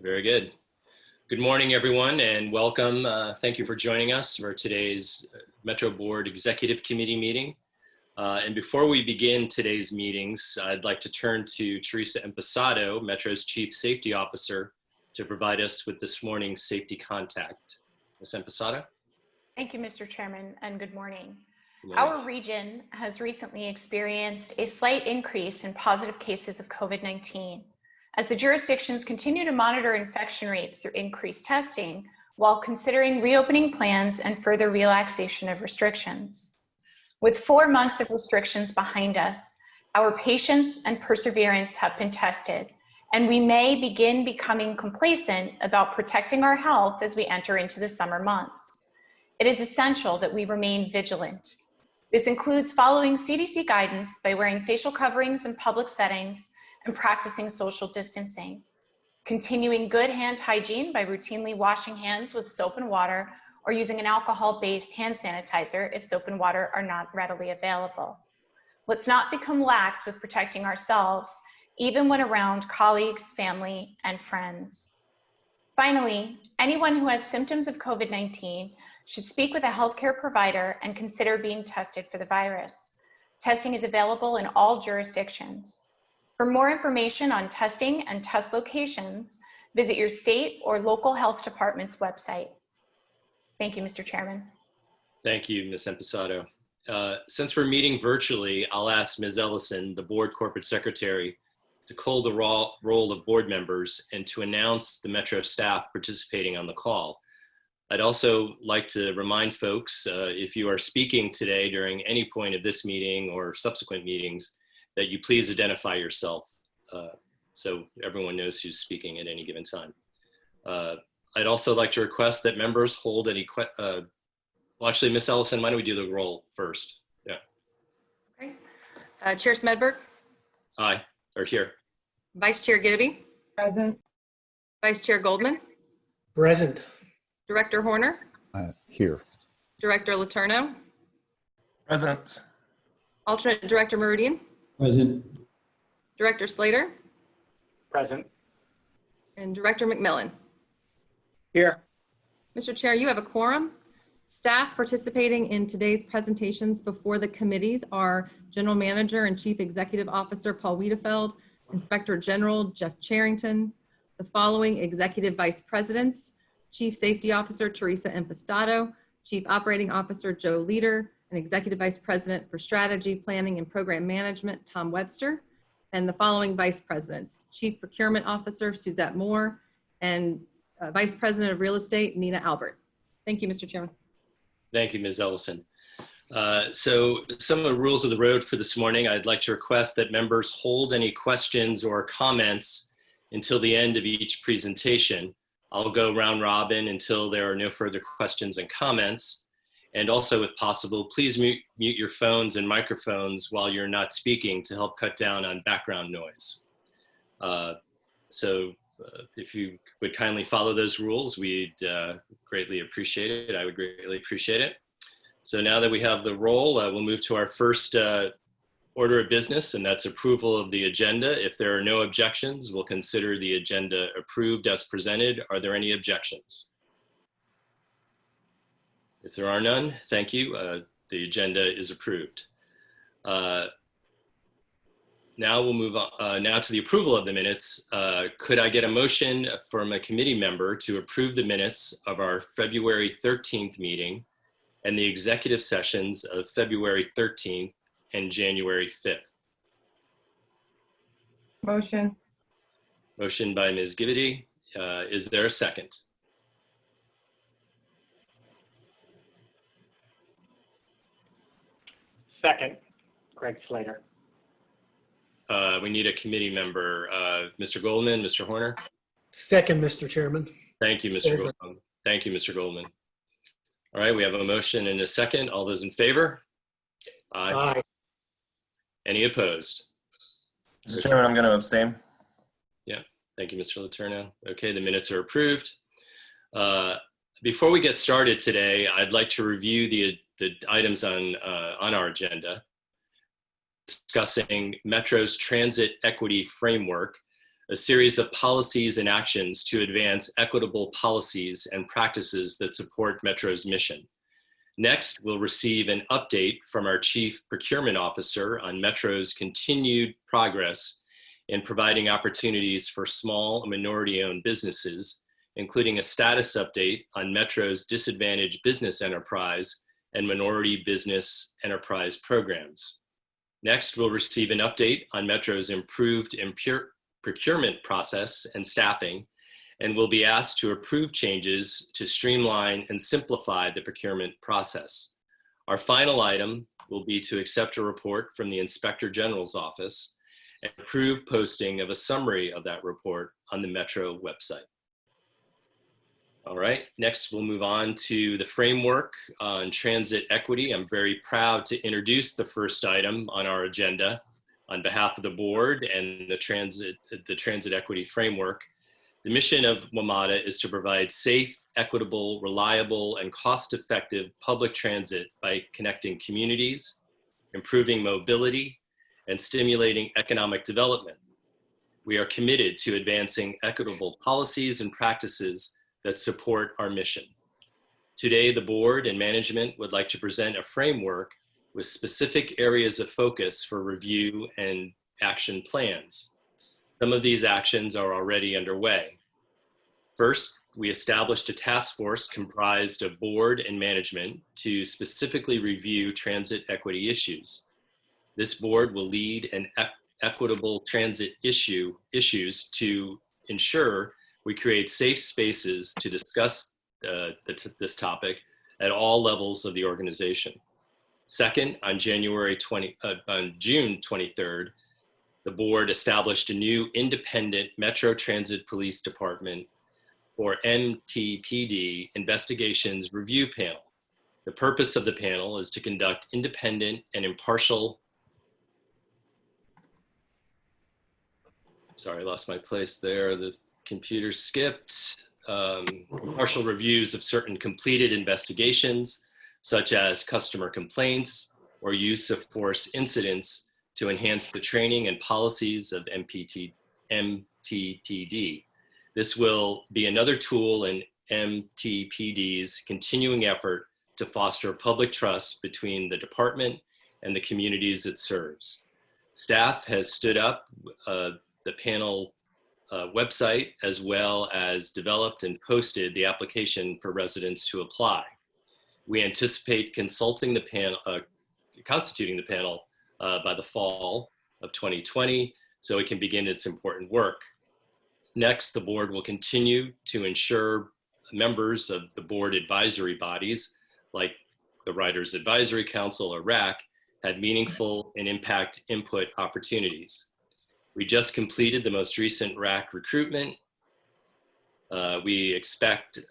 Very good. Good morning, everyone, and welcome. Thank you for joining us for today's Metro Board Executive Committee meeting. And before we begin today's meetings, I'd like to turn to Teresa Impastato, Metro's Chief Safety Officer, to provide us with this morning's safety contact. Ms. Impastato? Thank you, Mr. Chairman, and good morning. Good morning. Our region has recently experienced a slight increase in positive cases of COVID-19 as the jurisdictions continue to monitor infection rates through increased testing while considering reopening plans and further relaxation of restrictions. With 4 months of restrictions behind us, our patience and perseverance have been tested, and we may begin becoming complacent about protecting our health as we enter into the summer months. It is essential that we remain vigilant. This includes following CDC guidance by wearing facial coverings in public settings and practicing social distancing, continuing good hand hygiene by routinely washing hands with soap and water or using an alcohol-based hand sanitizer if soap and water are not readily available. Let's not become lax with protecting ourselves, even when around colleagues, family, and friends. Finally, anyone who has symptoms of COVID-19 should speak with a healthcare provider and consider being tested for the virus. Testing is available in all jurisdictions. For more information on testing and test locations, visit your state or local health department's website. Thank you, Mr. Chairman. Thank you, Ms. Impastato. Since we're meeting virtually, I'll ask Ms. Ellison, the Board Corporate Secretary, to call the roll of board members and to announce the Metro staff participating on the call. I'd also like to remind folks, if you are speaking today during any point of this meeting or subsequent meetings, that you please identify yourself so everyone knows who's speaking at any given time. I'd also like to request that members hold any well, actually, Ms. Ellison, why don't we do the roll first? Yeah. Okay. Chair Smedberg? Aye, or here. Vice Chair Dbe? Present. Vice Chair Goldman? Present. Director Horner? Here. Director Letourneau? Present. Alternate Director Meridian? Present. Director Slater? Present. And Director McMillan? Here. Mr. Chair, you have a quorum. Staff participating in today's presentations before the committees are General Manager and Chief Executive Officer Paul Wiedefeld, Inspector General Jeff Charrington, the following Executive Vice Presidents: Chief Safety Officer Teresa Impastato, Chief Operating Officer Joe Leader, and Executive Vice President for Strategy, Planning, and Program Management Tom Webster, and the following Vice Presidents: Chief Procurement Officer Suzette Moore, and Vice President of Real Estate Nina Albert. Thank you, Mr. Chairman. Thank you, Ms. Ellison. So some of the rules of the road for this morning, I'd like to request that members hold any questions or comments until the end of each presentation. I'll go round robin until there are no further questions and comments. And also, if possible, please mute your phones and microphones while you're not speaking to help cut down on background noise. If you would kindly follow those rules, we'd greatly appreciate it. I would greatly appreciate it. So now that we have the roll, we'll move to our first order of business, and that's approval of the agenda. If there are no objections, we'll consider the agenda approved as presented. Are there any objections? If there are none, thank you. The agenda is approved. Now we'll move on now to the approval of the minutes. Could I get a motion from a committee member to approve the minutes of our February 13th meeting and the executive sessions of February 13th and January 5th? Motion. Motion by Ms. Dbe. Is there a second? Second. Greg Slater. We need a committee member. Mr. Goldman, Mr. Horner? Second, Mr. Chairman. Thank you, Mr. Goldman. Thank you, Mr. Goldman. All right, we have a motion and a second. All those in favor? Aye. Aye. Any opposed? Mr. Chairman, I'm going to abstain. Yeah, thank you, Mr. Letourneau. Okay, the minutes are approved. Before we get started today, I'd like to review the items on our agenda, discussing Metro's transit equity framework. a series of policies and actions to advance equitable policies and practices that support Metro's mission. Next, we'll receive an update from our Chief Procurement Officer on Metro's continued progress in providing opportunities for small and minority-owned businesses, including a status update on Metro's disadvantaged business enterprise and minority business enterprise programs. Next, we'll receive an update on Metro's improved procurement process and staffing, and will be asked to approve changes to streamline and simplify the procurement process. Our final item will be to accept a report from the Inspector General's office and approve posting of a summary of that report on the Metro website. All right, next we'll move on to the framework on transit equity. I'm very proud to introduce the first item on our agenda on behalf of the board and the transit equity framework. The mission of WMATA is to provide safe, equitable, reliable, and cost-effective public transit by connecting communities, improving mobility, and stimulating economic development. We are committed to advancing equitable policies and practices that support our mission. Today, the board and management would like to present a framework with specific areas of focus for review and action plans. Some of these actions are already underway. First, we established a task force comprised of board and management to specifically review transit equity issues. This board will lead an equitable transit issues to ensure we create safe spaces to discuss this topic at all levels of the organization. Second, on June 23rd, the board established a new independent Metro Transit Police Department, or Ntpd, Investigations Review Panel. The purpose of the panel is to conduct independent and impartial, sorry, I lost my place there, the computer skipped, partial reviews of certain completed investigations, such as customer complaints or use of force incidents, to enhance the training and policies of Ntpd. This will be another tool in Ntpd's continuing effort to foster public trust between the department and the communities it serves. Staff has stood up the panel website, as well as developed and posted the application for residents to apply. We anticipate constituting the panel by the fall of 2020, so it can begin its important work. Next, the board will continue to ensure members of the board advisory bodies, like the Riders Advisory Council or RAC, had meaningful and impact input opportunities. We just completed the most recent RAC recruitment. We expanded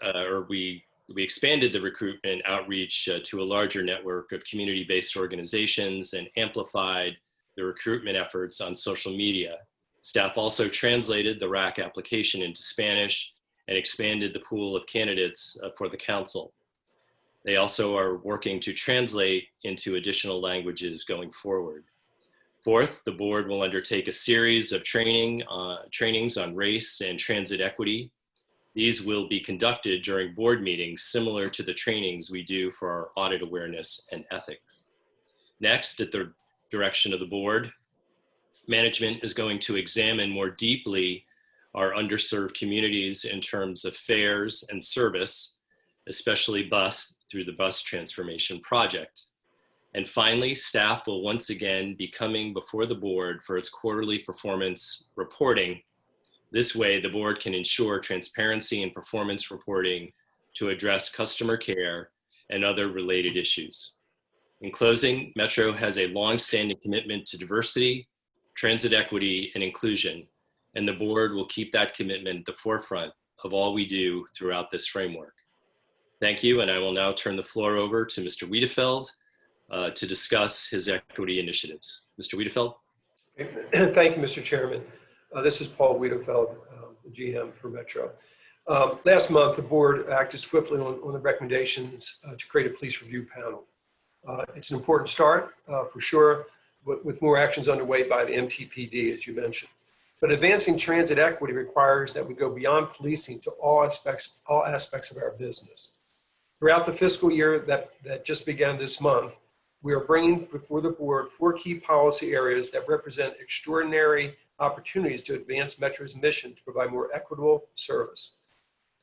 the recruitment outreach to a larger network of community-based organizations and amplified the recruitment efforts on social media. Staff also translated the RAC application into Spanish and expanded the pool of candidates for the council. They also are working to translate into additional languages going forward. Fourth, the board will undertake a series of trainings on race and transit equity. These will be conducted during board meetings similar to the trainings we do for our audit awareness and ethics. Next, at the direction of the board, management is going to examine more deeply our underserved communities in terms of fares and service, especially bus, through the bus transformation project. And finally, staff will once again be coming before the board for its quarterly performance reporting. This way, the board can ensure transparency and performance reporting to address customer care and other related issues. In closing, Metro has a long-standing commitment to diversity, transit equity, and inclusion, and the board will keep that commitment at the forefront of all we do throughout this framework. Thank you, and I will now turn the floor over to Mr. Wiedefeld to discuss his equity initiatives. Mr. Wiedefeld. Thank you, Mr. Chairman. This is Paul Wiedefeld, the GM for Metro. Last month, the board acted swiftly on the recommendations to create a police review panel. It's an important start, for sure, with more actions underway by the Ntpd, as you mentioned. But advancing transit equity requires that we go beyond policing to all aspects of our business. Throughout the fiscal year that just began this month, we are bringing before the board 4 key policy areas that represent extraordinary opportunities to advance Metro's mission to provide more equitable service.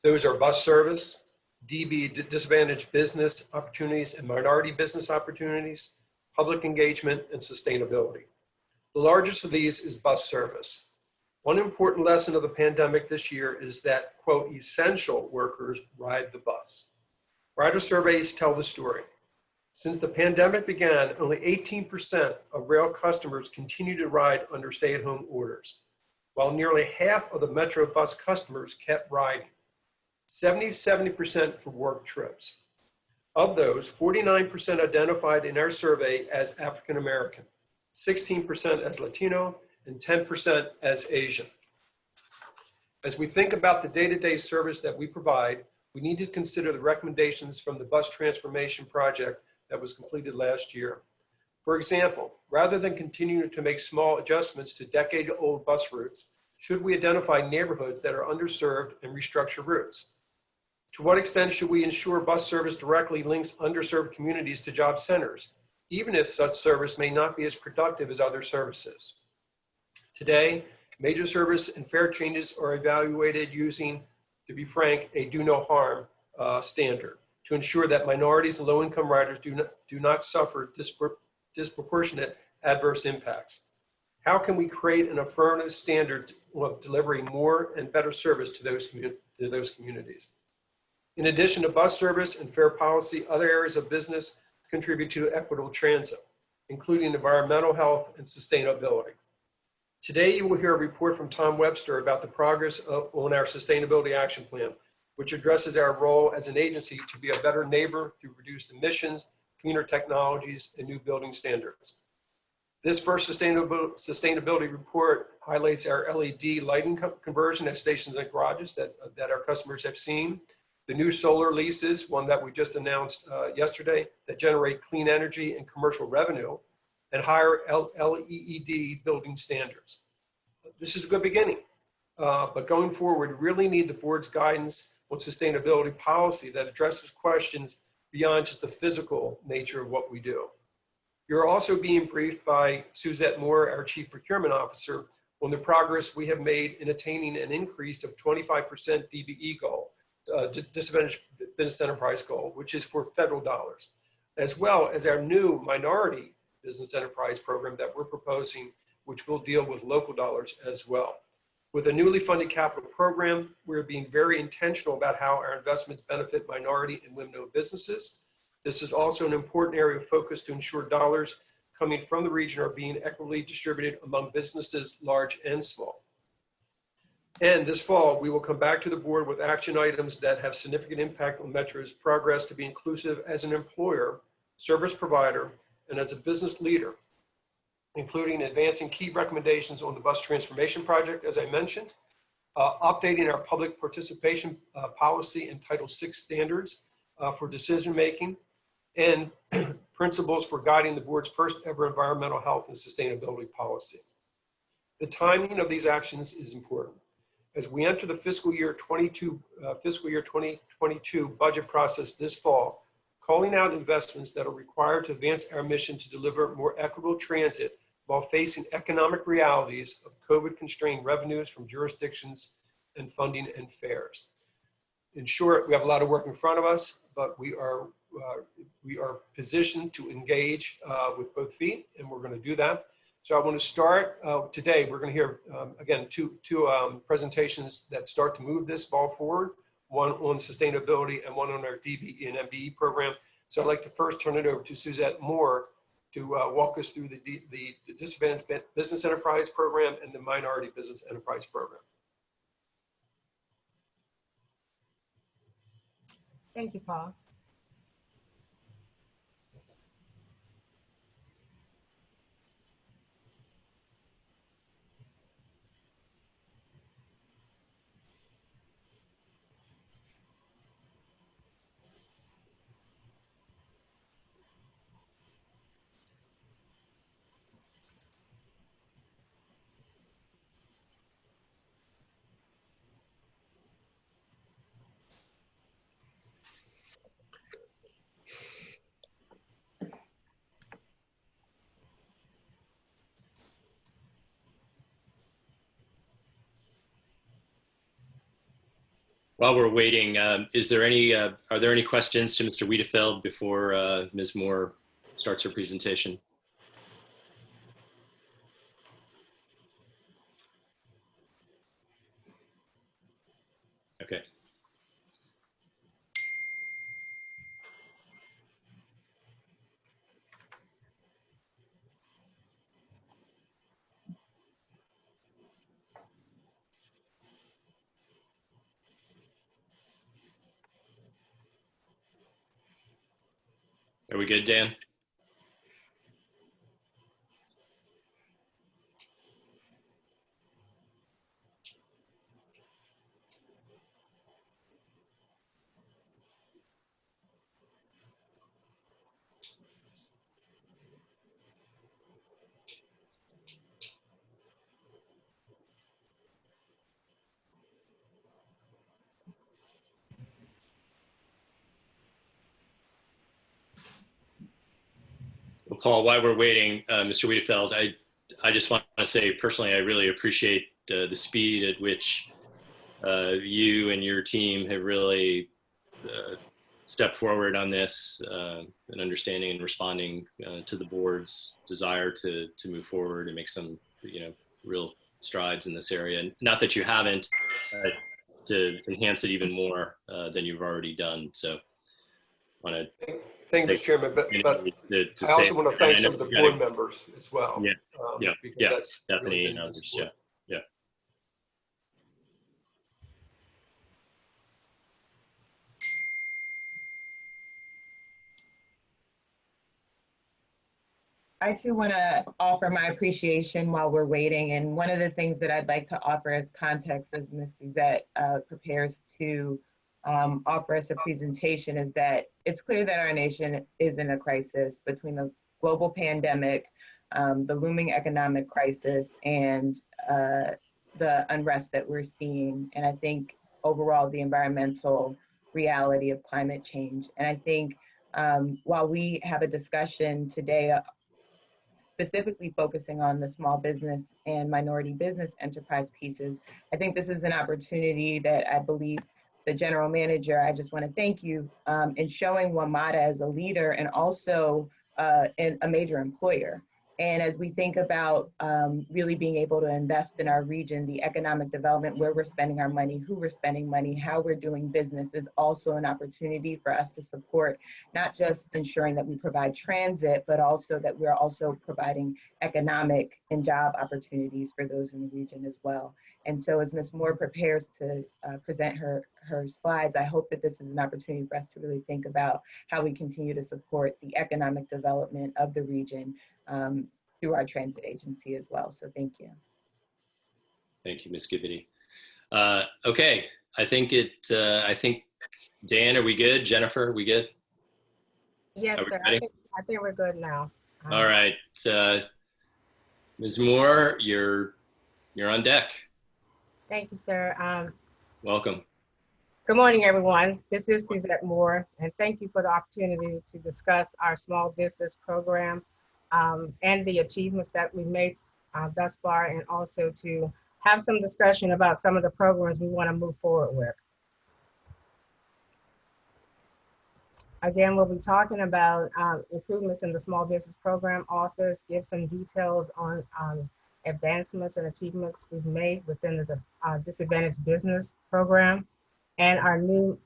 Those are bus service, DB disadvantaged business opportunities and minority business opportunities, public engagement, and sustainability. The largest of these is bus service. One important lesson of the pandemic this year is that, quote, essential workers ride the bus. Rider surveys tell the story. Since the pandemic began, only 18% of rail customers continue to ride under stay-at-home orders, while nearly half of the Metro bus customers kept riding, 70% for work trips. Of those, 49% identified in our survey as African American, 16% as Latino, and 10% as Asian. As we think about the day-to-day service that we provide, we need to consider the recommendations from the bus transformation project that was completed last year. For example, rather than continuing to make small adjustments to decade-old bus routes, should we identify neighborhoods that are underserved and restructure routes? To what extent should we ensure bus service directly links underserved communities to job centers, even if such service may not be as productive as other services? Today, major service and fare changes are evaluated using, to be frank, a do no harm standard to ensure that minorities and low-income riders do not suffer disproportionate adverse impacts. How can we create an affirmative standard of delivering more and better service to those communities? In addition to bus service and fare policy, other areas of business contribute to equitable transit, including environmental health and sustainability. Today, you will hear a report from Tom Webster about the progress on our Sustainability Action Plan, which addresses our role as an agency to be a better neighbor through reduced emissions, cleaner technologies, and new building standards. This first sustainability report highlights our LED lighting conversion at stations and garages that our customers have seen, the new solar leases, one that we just announced yesterday, that generate clean energy and commercial revenue, and higher LED building standards. This is a good beginning, but going forward, we really need the board's guidance on sustainability policy that addresses questions beyond just the physical nature of what we do. You're also being briefed by Suzette Moore, our Chief Procurement Officer, on the progress we have made in attaining an increase of 25% DBE goal, disadvantaged business enterprise goal, which is for federal dollars, as well as our new minority business enterprise program that we're proposing, which will deal with local dollars as well. With a newly funded capital program, we're being very intentional about how our investments benefit minority and women-owned businesses. This is also an important area of focus to ensure dollars coming from the region are being equitably distributed among businesses large and small. And this fall, we will come back to the board with action items that have significant impact on Metro's progress to be inclusive as an employer, service provider, and as a business leader, including advancing key recommendations on the bus transformation project, as I mentioned, updating our public participation policy and Title VI standards for decision-making, and principles for guiding the board's first ever environmental health and sustainability policy. The timing of these actions is important. As we enter the fiscal year 2022 budget process this fall, calling out investments that are required to advance our mission to deliver more equitable transit while facing economic realities of COVID-constrained revenues from jurisdictions and funding and fares. In short, we have a lot of work in front of us, but we are positioned to engage with both feet, and we're going to do that. So I want to start today. We're going to hear, again, two presentations that start to move this ball forward, one on sustainability and one on our DBE and MBE program. So I'd like to first turn it over to Suzette Moore to walk us through the Disadvantaged Business Enterprise Program and the Minority Business Enterprise Program. Thank you, Paul. While we're waiting, are there any questions to Mr. Wiedefeld before Ms. Moore starts her presentation? Okay. Are we good, Dan? Well, Paul, while we're waiting, Mr. Wiedefeld, I just want to say personally, I really appreciate the speed at which you and your team have really stepped forward on this and understanding and responding to the board's desire to move forward and make some, real strides in this area. And not that you haven't, to enhance it even more than you've already done. So I want to Thank you, Mr. Chairman, but I also want to thank some of the board members as well. Yeah, because yeah, that's Stephanie really and been others, support. yeah. I too want to offer my appreciation while we're waiting. And one of the things that I'd like to offer as context as Ms. Suzette prepares to offer us a presentation is that it's clear that our nation is in a crisis between the global pandemic, the looming economic crisis, and the unrest that we're seeing. And I think overall the environmental reality of climate change. And I think while we have a discussion today specifically focusing on the small business and minority business enterprise pieces, I think this is an opportunity that I believe the general manager, I just want to thank you in showing WMATA as a leader and also a major employer. And as we think about really being able to invest in our region, the economic development, where we're spending our money, who we're spending money, how we're doing business is also an opportunity for us to support, not just ensuring that we provide transit, but also that we're also providing economic and job opportunities for those in the region as well. And so as Ms. Moore prepares to present her slides, I hope that this is an opportunity for us to really think about how we continue to support the economic development of the region through our transit agency as well. So thank you. Thank you, Ms. Givity. Okay, I think Dan, are we good? Jennifer, are we good? Yes, sir. I think we're good now. All right, Ms. Moore, you're on deck. Thank you, sir. Welcome. Good morning, everyone. This is Suzette Moore, and thank you for the opportunity to discuss our small business program and the achievements that we made thus far, and also to have some discussion about some of the programs we want to move forward with. Again, we'll be talking about improvements in the Small Business Program Office, give some details on advancements and achievements we've made within the Disadvantaged Business Program, and our new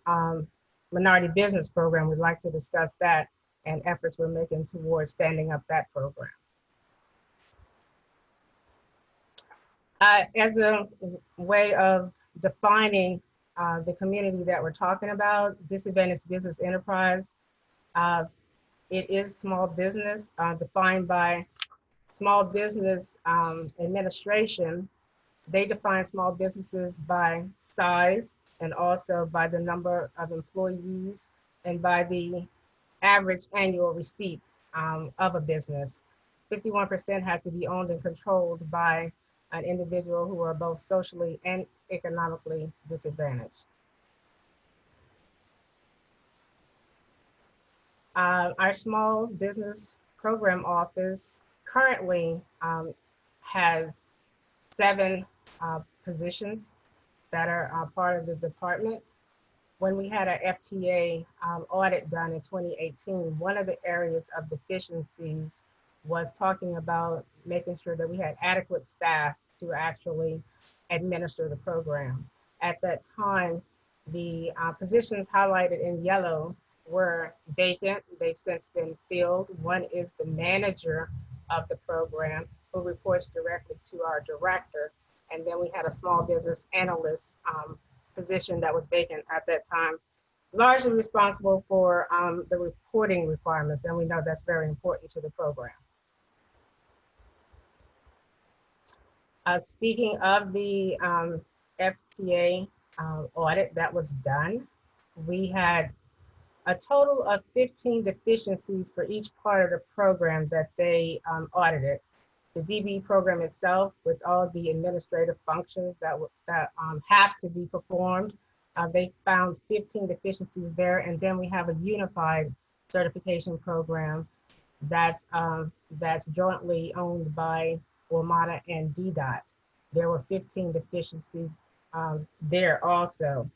Minority Business Program. We'd like to discuss that and efforts we're making towards standing up that program. As a way of defining the community that we're talking about, disadvantaged business enterprise, it is small business defined by Small Business Administration. They define small businesses by size and also by the number of employees and by the average annual receipts of a business. 51% has to be owned and controlled by an individual who are both socially and economically disadvantaged. Our Small Business Program Office currently has 7 positions that are part of the department. when we had our FTA audit done in 2018, one of the areas of deficiencies was talking about making sure that we had adequate staff to actually administer the program. At that time, the positions highlighted in yellow were vacant. They've since been filled. One is the manager of the program, who reports directly to our director. And then we had a small business analyst position that was vacant at that time, largely responsible for the reporting requirements. And we know that's very important to the program. Speaking of the FTA audit that was done, we had a total of 15 deficiencies for each part of the program that they audited. The Dbe program itself, with all the administrative functions that have to be performed, they found 15 deficiencies there. And then we have a unified certification program that's jointly owned by WMATA and DDOT. There were 15 deficiencies there also.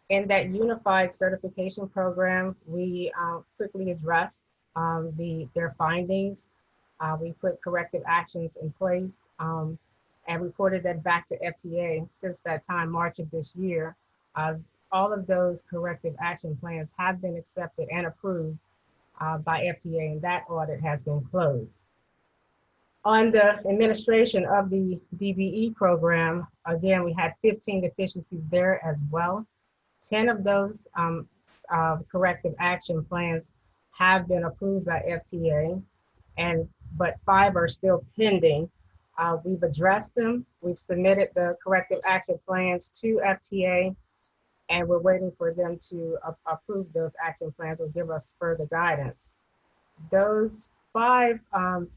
In that unified certification program, we quickly addressed their findings. We put corrective actions in place and reported that back to FTA. Since that time, March of this year, all of those corrective action plans have been accepted and approved by FTA, and that audit has been closed. On the administration of the DBE program, again, we had 15 deficiencies there as well. 10 of those corrective action plans have been approved by FTA, but 5 are still pending. We've addressed them. We've submitted the corrective action plans to FTA, and we're waiting for them to approve those action plans or give us further guidance. Those 5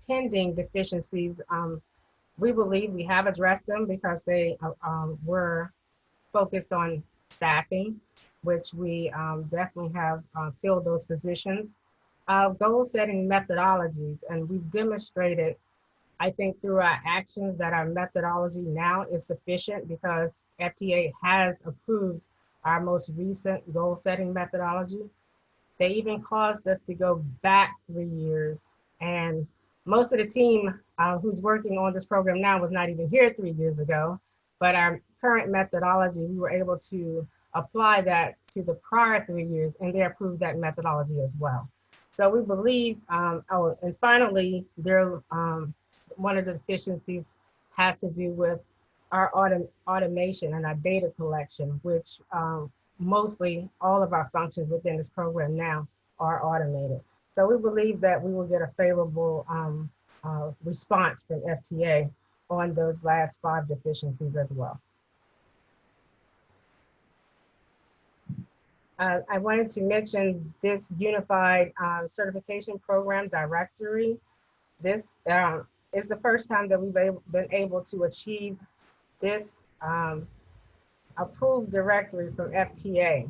pending deficiencies, we believe we have addressed them because they were focused on staffing, which we definitely have filled those positions. Goal setting methodologies, and we've demonstrated, I think, through our actions that our methodology now is sufficient because FTA has approved our most recent goal setting methodology. They even caused us to go back 3 years, and most of the team who's working on this program now was not even here 3 years ago, but our current methodology, we were able to apply that to the prior 3 years, and they approved that methodology as well. So we believe, and finally, one of the deficiencies has to do with our automation and our data collection, which mostly all of our functions within this program now are automated. So we believe that we will get a favorable response from FTA on those last 5 deficiencies as well. I wanted to mention this unified certification program directory. This is the first time that we've been able to achieve this approved directory from FTA.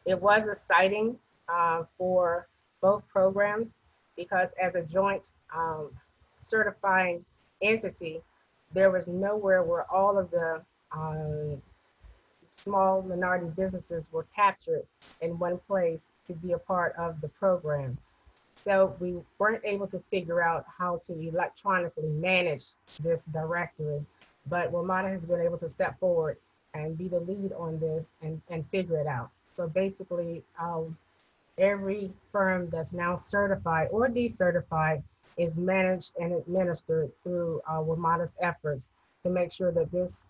It was exciting for both programs because as a joint certifying entity, there was nowhere where all of the small minority businesses were captured in one place to be a part of the program. So we weren't able to figure out how to electronically manage this directory, but WMATA has been able to step forward and be the lead on this and figure it out. So basically, every firm that's now certified or decertified is managed and administered through WMATA's efforts to make sure that this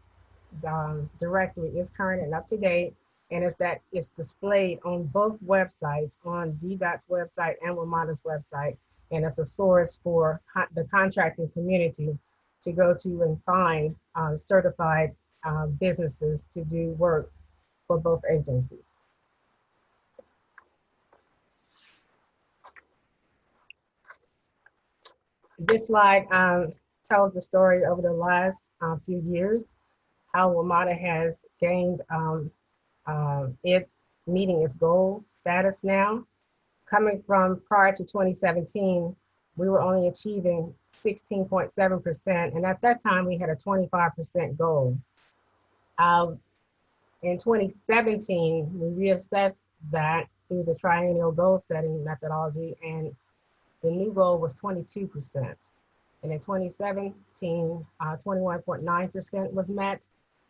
directory is current and up to date, and it's displayed on both websites, on DDOT's website and WMATA's website, and it's a source for the contracting community to go to and find certified businesses to do work for both agencies. This slide tells the story over the last few years, how WMATA has gained its meeting its goal status now. Coming from prior to 2017, we were only achieving 16.7%, and at that time we had a 25% goal. In 2017, we reassessed that through the triennial goal setting methodology, and the new goal was 22%. And in 2017, 21.9% was met,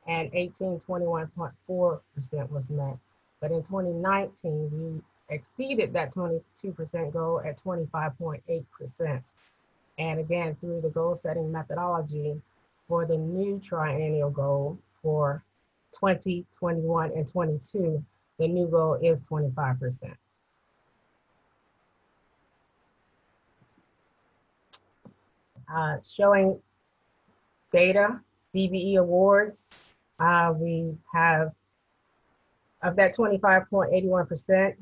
and 21.4% was met. But in 2019, we exceeded that 22% goal at 25.8%. And again, through the goal setting methodology for the new triennial goal for 20, 21, and 22, the new goal is 25%. Showing data, DBE awards, we have, of that 25.81%,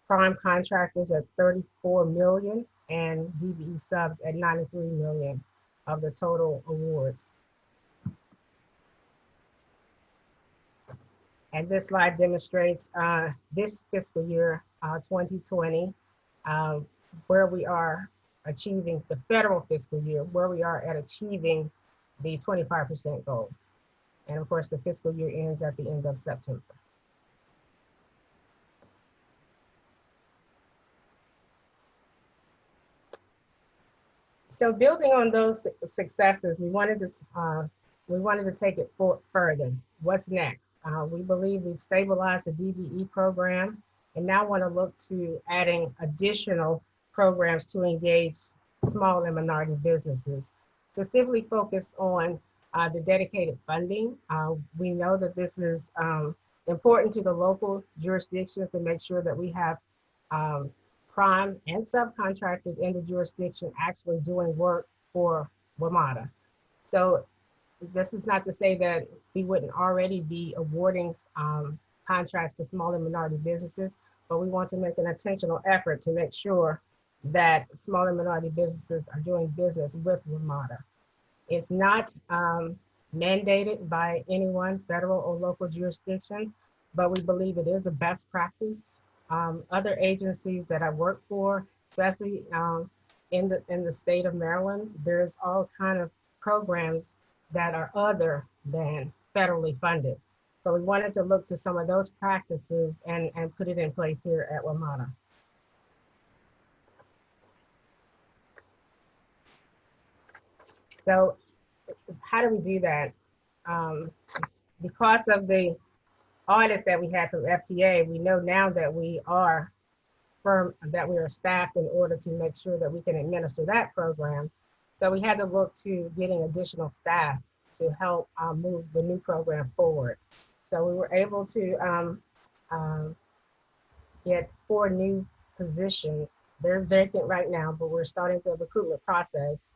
prime contractors at 34 million and DBE subs at 93 million of the total awards. And this slide demonstrates this fiscal year, 2020, where we are achieving the federal fiscal year, where we are at achieving the 25% goal. And of course, the fiscal year ends at the end of September. So building on those successes, we wanted to take it further. What's next? We believe we've stabilized the DBE program and now want to look to adding additional programs to engage small and minority businesses, specifically focused on the dedicated funding. We know that this is important to the local jurisdictions to make sure that we have prime and subcontractors in the jurisdiction actually doing work for WMATA. So this is not to say that we wouldn't already be awarding contracts to small and minority businesses, but we want to make an intentional effort to make sure that small and minority businesses are doing business with WMATA. It's not mandated by anyone, federal or local jurisdiction, but we believe it is a best practice. Other agencies that I work for, especially in the state of Maryland, there's all kind of programs that are other than federally funded. So we wanted to look to some of those practices and put it in place here at WMATA. So how do we do that? Because of the audits that we had from FTA, we know now that we are staffed in order to make sure that we can administer that program. So we had to look to getting additional staff to help move the new program forward. So we were able to get 4 new positions. They're vacant right now, but we're starting the recruitment process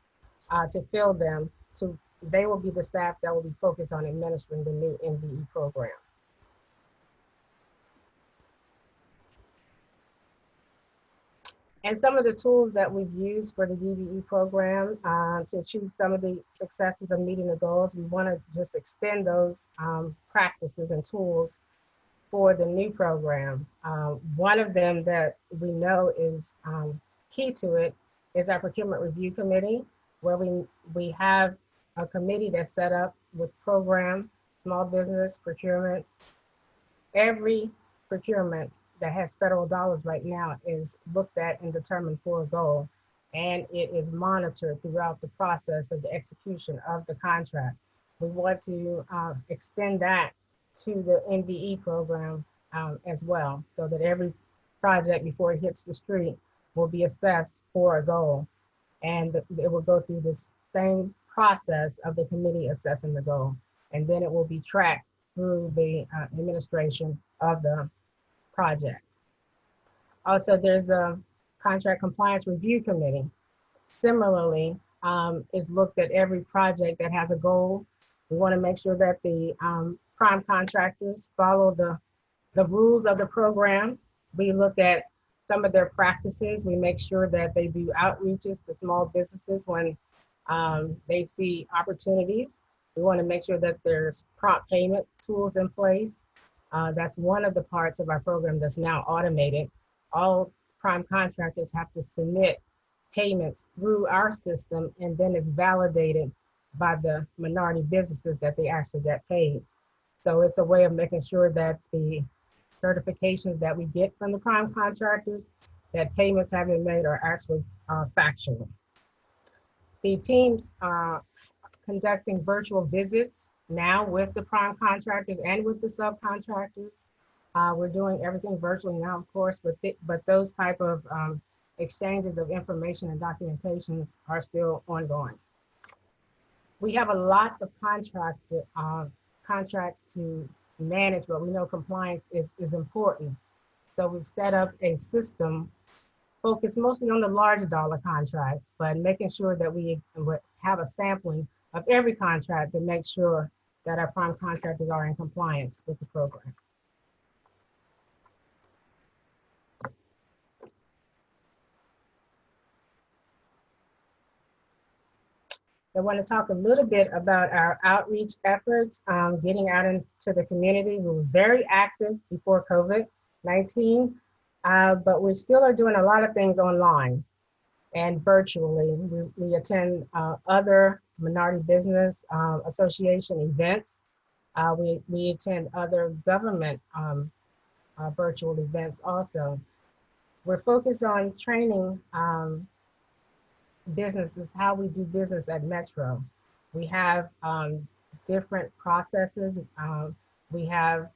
to fill them. So they will be the staff that will be focused on administering the new MBE program. And some of the tools that we've used for the DBE program to achieve some of the successes of meeting the goals, we want to just extend those practices and tools for the new program. One of them that we know is key to it is our procurement review committee, where we have a committee that's set up with program, small business, procurement. Every procurement that has federal dollars right now is looked at and determined for a goal, and it is monitored throughout the process of the execution of the contract. We want to extend that to the MBE program as well, so that every project before it hits the street will be assessed for a goal, and it will go through this same process of the committee assessing the goal, and then it will be tracked through the administration of the project. Also, there's a contract compliance review committee. Similarly, is looked at every project that has a goal. We want to make sure that the prime contractors follow the rules of the program. We look at some of their practices. We make sure that they do outreaches to small businesses when they see opportunities. We want to make sure that there's prompt payment tools in place. That's one of the parts of our program that's now automated. All prime contractors have to submit payments through our system, and then it's validated by the minority businesses that they actually get paid. So it's a way of making sure that the certifications that we get from the prime contractors, that payments have been made, are actually factual. The teams are conducting virtual visits now with the prime contractors and with the subcontractors. We're doing everything virtually now, of course, but those type of exchanges of information and documentations are still ongoing. We have a lot of contracts to manage, but we know compliance is important. So we've set up a system focused mostly on the larger dollar contracts, but making sure that we have a sampling of every contract to make sure that our prime contractors are in compliance with the program. I want to talk a little bit about our outreach efforts, getting out into the community. We were very active before COVID-19, but we still are doing a lot of things online and virtually. We attend other minority business association events. We attend other government virtual events also. We're focused on training businesses how we do business at Metro. We have different processes. We have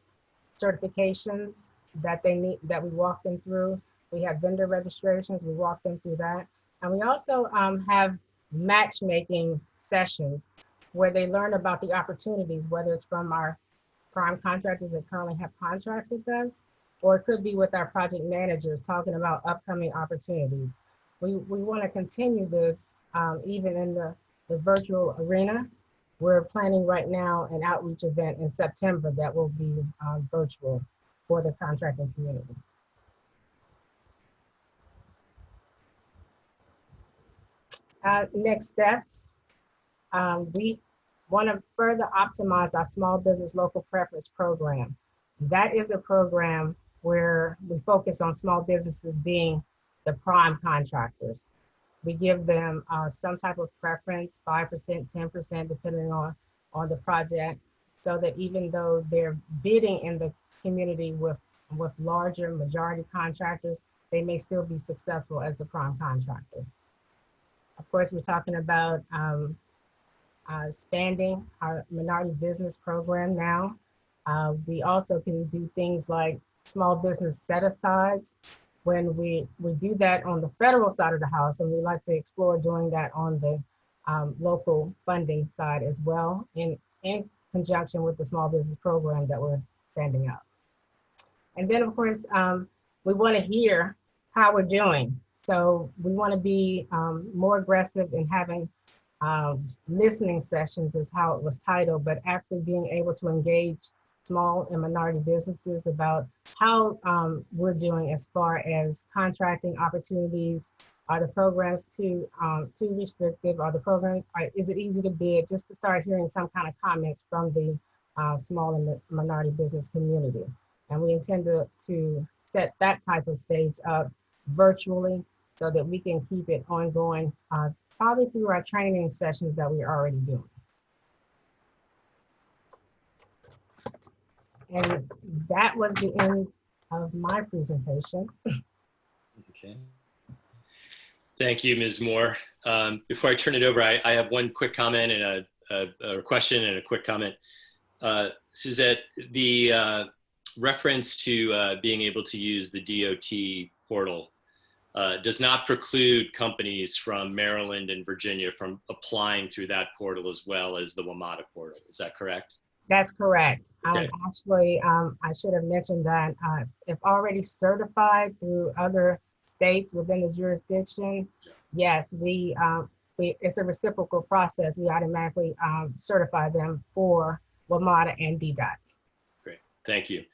certifications that they need, that we walk them through. We have vendor registrations, we walk them through that. And we also have matchmaking sessions where they learn about the opportunities, whether it's from our prime contractors that currently have contracts with us, or it could be with our project managers talking about upcoming opportunities. We want to continue this even in the virtual arena. We're planning right now an outreach event in September that will be virtual for the contracting community. Next steps, we want to further optimize our small business local preference program. That is a program where we focus on small businesses being the prime contractors. We give them some type of preference, 5%, 10%, depending on the project, so that even though they're bidding in the community with larger majority contractors, they may still be successful as the prime contractor. Of course, we're talking about expanding our minority business program now. We also can do things like small business set-asides. When we do that on the federal side of the house, and we like to explore doing that on the local funding side as well, in conjunction with the small business program that we're standing up. And then, of course, we want to hear how we're doing. So we want to be more aggressive in having listening sessions, is how it was titled, but actually being able to engage small and minority businesses about how we're doing as far as contracting opportunities. Are the programs too restrictive? Are the programs, is it easy to bid? Just to start hearing some kind of comments from the small and minority business community. And we intend to set that type of stage up virtually so that we can keep it ongoing, probably through our training sessions that we're already doing. And that was the end of my presentation. Okay. Thank you, Ms. Moore. Before I turn it over, I have one quick comment and a question and a quick comment. Suzette, the reference to being able to use the DOT portal does not preclude companies from Maryland and Virginia from applying through that portal as well as the WMATA portal. Is that correct? That's correct. Okay. Actually, I should have mentioned that if already certified through other states within the jurisdiction, yes, it's a reciprocal process. We automatically certify them for WMATA and DDOT. Great, thank you.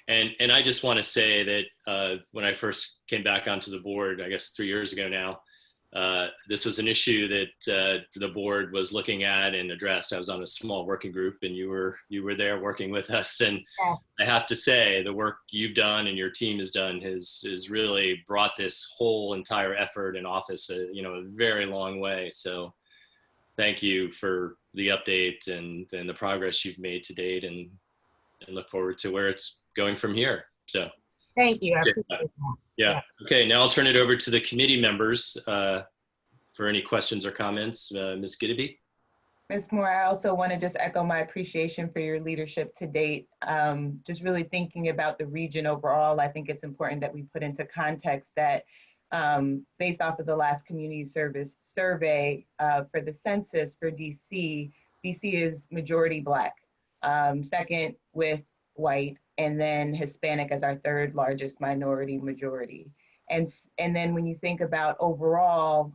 And I just want to say that when I first came back onto the board, I guess 3 years ago now, this was an issue that the board was looking at and addressed. I was on a small working group, and you were there working with us. And Yeah. I have to say, the work you've done and your team has done has really brought this whole entire effort in office a very long way. So thank you for the update and the progress you've made to date. And and look forward to where it's going from here. So, Thank you. I yeah. appreciate that. Yeah. Okay. Now I'll turn it over to the committee members for any questions or comments. Ms. Dbe. Ms. Moore, I also want to just echo my appreciation for your leadership to date. Just really thinking about the region overall, I think it's important that we put into context that based off of the last community service survey for the census for DC, DC is majority Black, second with white, and then Hispanic as our third largest minority majority. And then when you think about overall,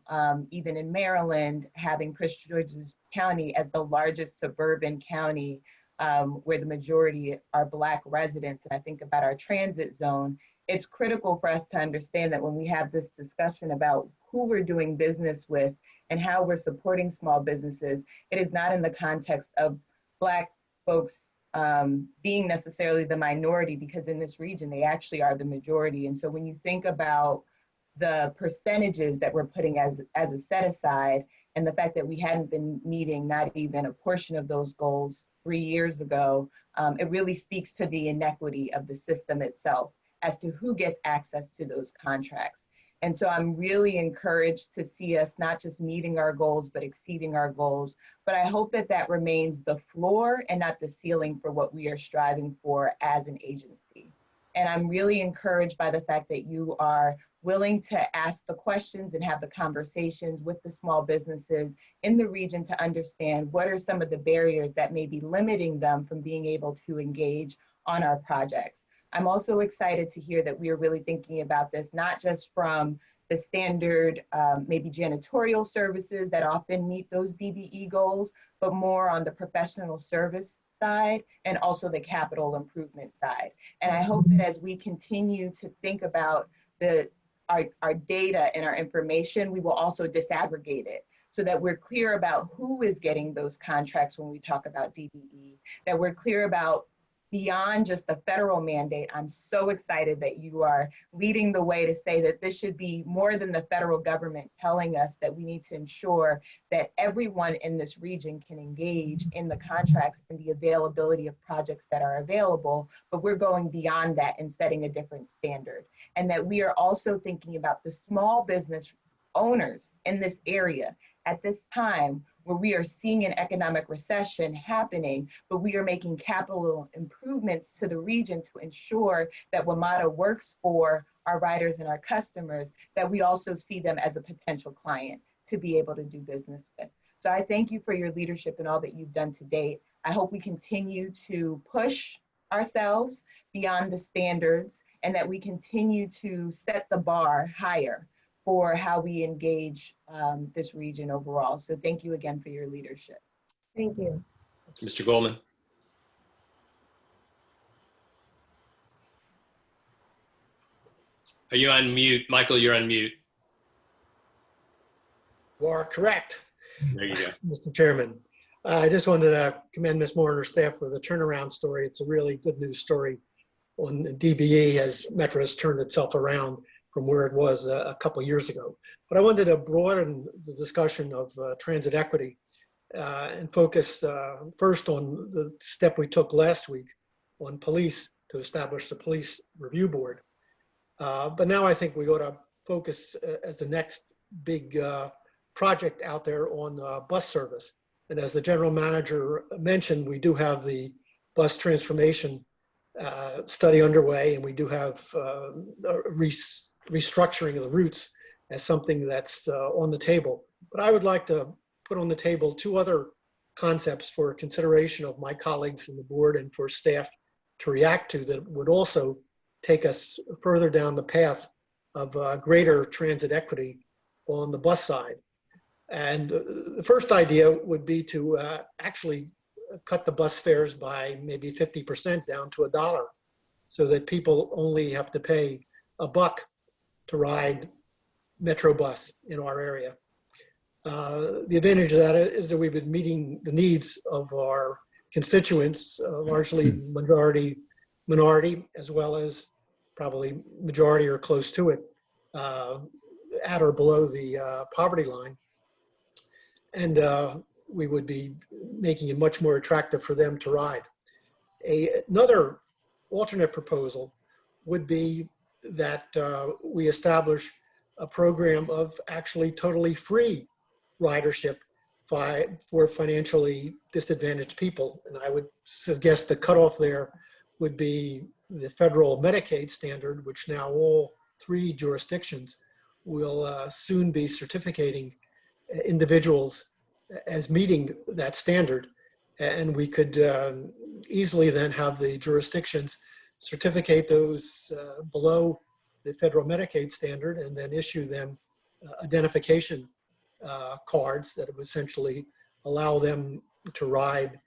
even in Maryland, having Prince George's County as the largest suburban county where the majority are Black residents, and I think about our transit zone, it's critical for us to understand that when we have this discussion about who we're doing business with and how we're supporting small businesses, it is not in the context of Black folks being necessarily the minority, because in this region, they actually are the majority. And so when you think about the percentages that we're putting as a set aside, and the fact that we hadn't been meeting not even a portion of those goals 3 years ago, it really speaks to the inequity of the system itself as to who gets access to those contracts. And so I'm really encouraged to see us not just meeting our goals, but exceeding our goals. But I hope that that remains the floor and not the ceiling for what we are striving for as an agency. And I'm really encouraged by the fact that you are willing to ask the questions and have the conversations with the small businesses in the region to understand what are some of the barriers that may be limiting them from being able to engage on our projects. I'm also excited to hear that we are really thinking about this, not just from the standard, maybe janitorial services that often meet those DBE goals, but more on the professional service side and also the capital improvement side. And I hope that as we continue to think about our data and our information, we will also disaggregate it so that we're clear about who is getting those contracts when we talk about DBE, that we're clear about beyond just the federal mandate. I'm so excited that you are leading the way to say that this should be more than the federal government telling us that we need to ensure that everyone in this region can engage in the contracts and the availability of projects that are available, but we're going beyond that and setting a different standard. And that we are also thinking about the small business owners in this area at this time where we are seeing an economic recession happening, but we are making capital improvements to the region to ensure that WMATA works for our riders and our customers, that we also see them as a potential client to be able to do business with. So I thank you for your leadership and all that you've done to date. I hope we continue to push ourselves beyond the standards and that we continue to set the bar higher for how we engage this region overall. So thank you again for your leadership. Thank you. Mr. Goldman. Are you on mute? Michael, you're on mute. You are correct, There you go. Mr. Chairman. I just wanted to commend Ms. Moore and her staff for the turnaround story. It's a really good news story on DBE as Metro has turned itself around from where it was a couple years ago. But I wanted to broaden the discussion of transit equity and focus first on the step we took last week on police to establish the police review board. But now I think we ought to focus as the next big project out there on bus service. And as the general manager mentioned, we do have the bus transformation study underway, and we do have restructuring of the routes as something that's on the table. But I would like to put on the table two other concepts for consideration of my colleagues in the board and for staff to react to that would also take us further down the path of greater transit equity on the bus side. And the first idea would be to actually cut the bus fares by maybe 50% down to $1 so that people only have to pay $1 to ride Metro bus in our area. The advantage of that is that we've been meeting the needs of our constituents, largely minority, as well as probably majority or close to it, at or below the poverty line. And we would be making it much more attractive for them to ride. Another alternate proposal would be that we establish a program of actually totally free ridership for financially disadvantaged people. And I would suggest the cutoff there would be the federal Medicaid standard, which now all 3 jurisdictions will soon be certificating individuals as meeting that standard. And we could easily then have the jurisdictions certificate those below the federal Medicaid standard and then issue them identification cards that would essentially allow them to ride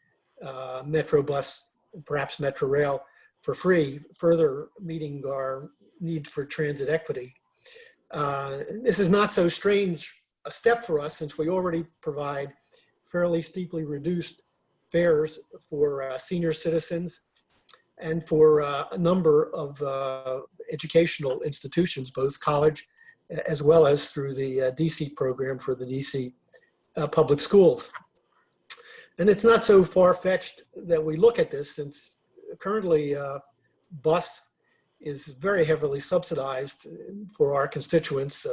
Metro bus, perhaps Metro rail for free, further meeting our need for transit equity. This is not so strange a step for us since we already provide fairly steeply reduced fares for senior citizens and for a number of educational institutions, both college as well as through the DC program for the DC public schools. And it's not so far-fetched that we look at this since currently bus is very heavily subsidized for our constituents.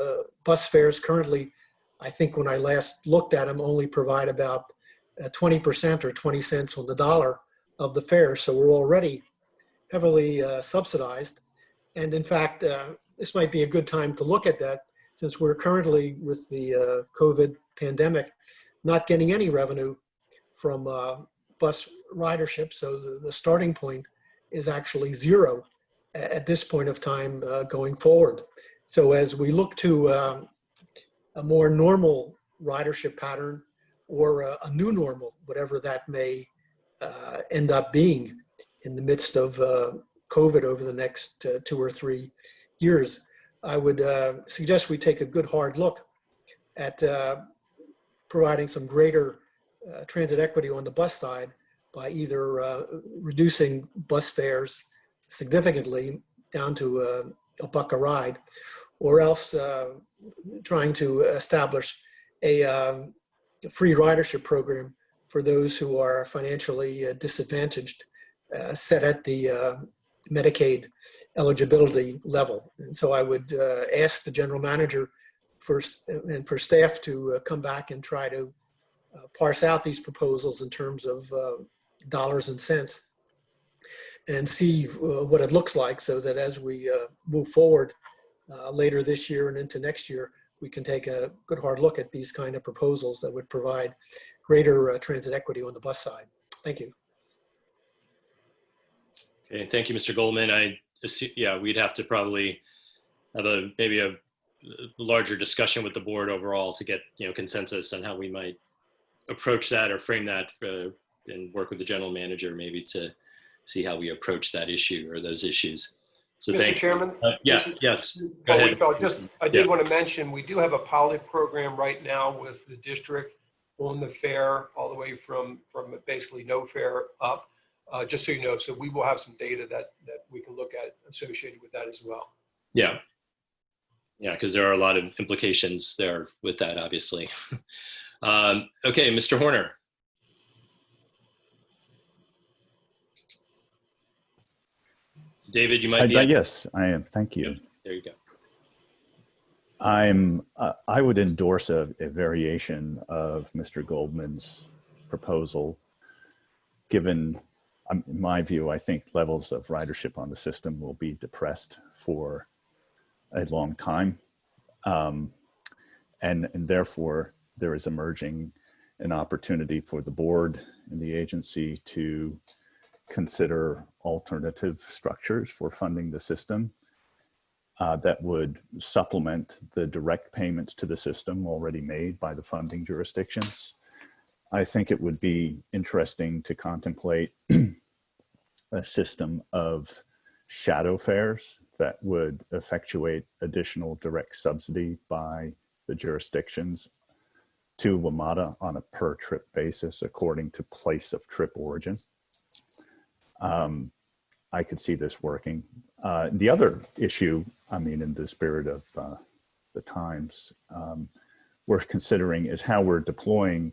Bus fares currently, I think when I last looked at them, only provide about 20% or 20 cents on the dollar of the fare. So we're already heavily subsidized. And in fact, this might be a good time to look at that since we're currently with the COVID pandemic, not getting any revenue from bus ridership. So the starting point is actually 0 at this point of time going forward. So as we look to a more normal ridership pattern or a new normal, whatever that may end up being in the midst of COVID over the next 2 or 3 years, I would suggest we take a good hard look at providing some greater transit equity on the bus side by either reducing bus fares significantly down to $1 a ride, or else trying to establish a free ridership program for those who are financially disadvantaged, set at the Medicaid eligibility level. And so I would ask the general manager and for staff to come back and try to parse out these proposals in terms of dollars and cents and see what it looks like, so that as we move forward later this year and into next year, we can take a good hard look at these kind of proposals that would provide greater transit equity on the bus side. Thank you. Okay, thank you, Mr. Goldman. I assume, yeah, we'd have to probably have maybe a larger discussion with the board overall to get consensus on how we might approach that or frame that and work with the general manager maybe to see how we approach that issue or those issues. So Mr. Chairman? Yes. Go ahead. I did want to mention, we do have a pilot program right now with the district on the fare all the way from basically no fare up, just so you know. So we will have some data that we can look at associated with that as well. Yeah. Yeah, because there are a lot of implications there with that, obviously. Okay, Mr. Horner. David, you might be. Yes, I am. Thank you. There you go. I would endorse a variation of Mr. Goldman's proposal, given, in my view, I think levels of ridership on the system will be depressed for a long time. And therefore, there is emerging an opportunity for the board and the agency to consider alternative structures for funding the system that would supplement the direct payments to the system already made by the funding jurisdictions. I think it would be interesting to contemplate a system of shadow fares that would effectuate additional direct subsidy by the jurisdictions to WMATA on a per trip basis according to place of trip origin. I could see this working. The other issue, in the spirit of the times, we're considering is how we're deploying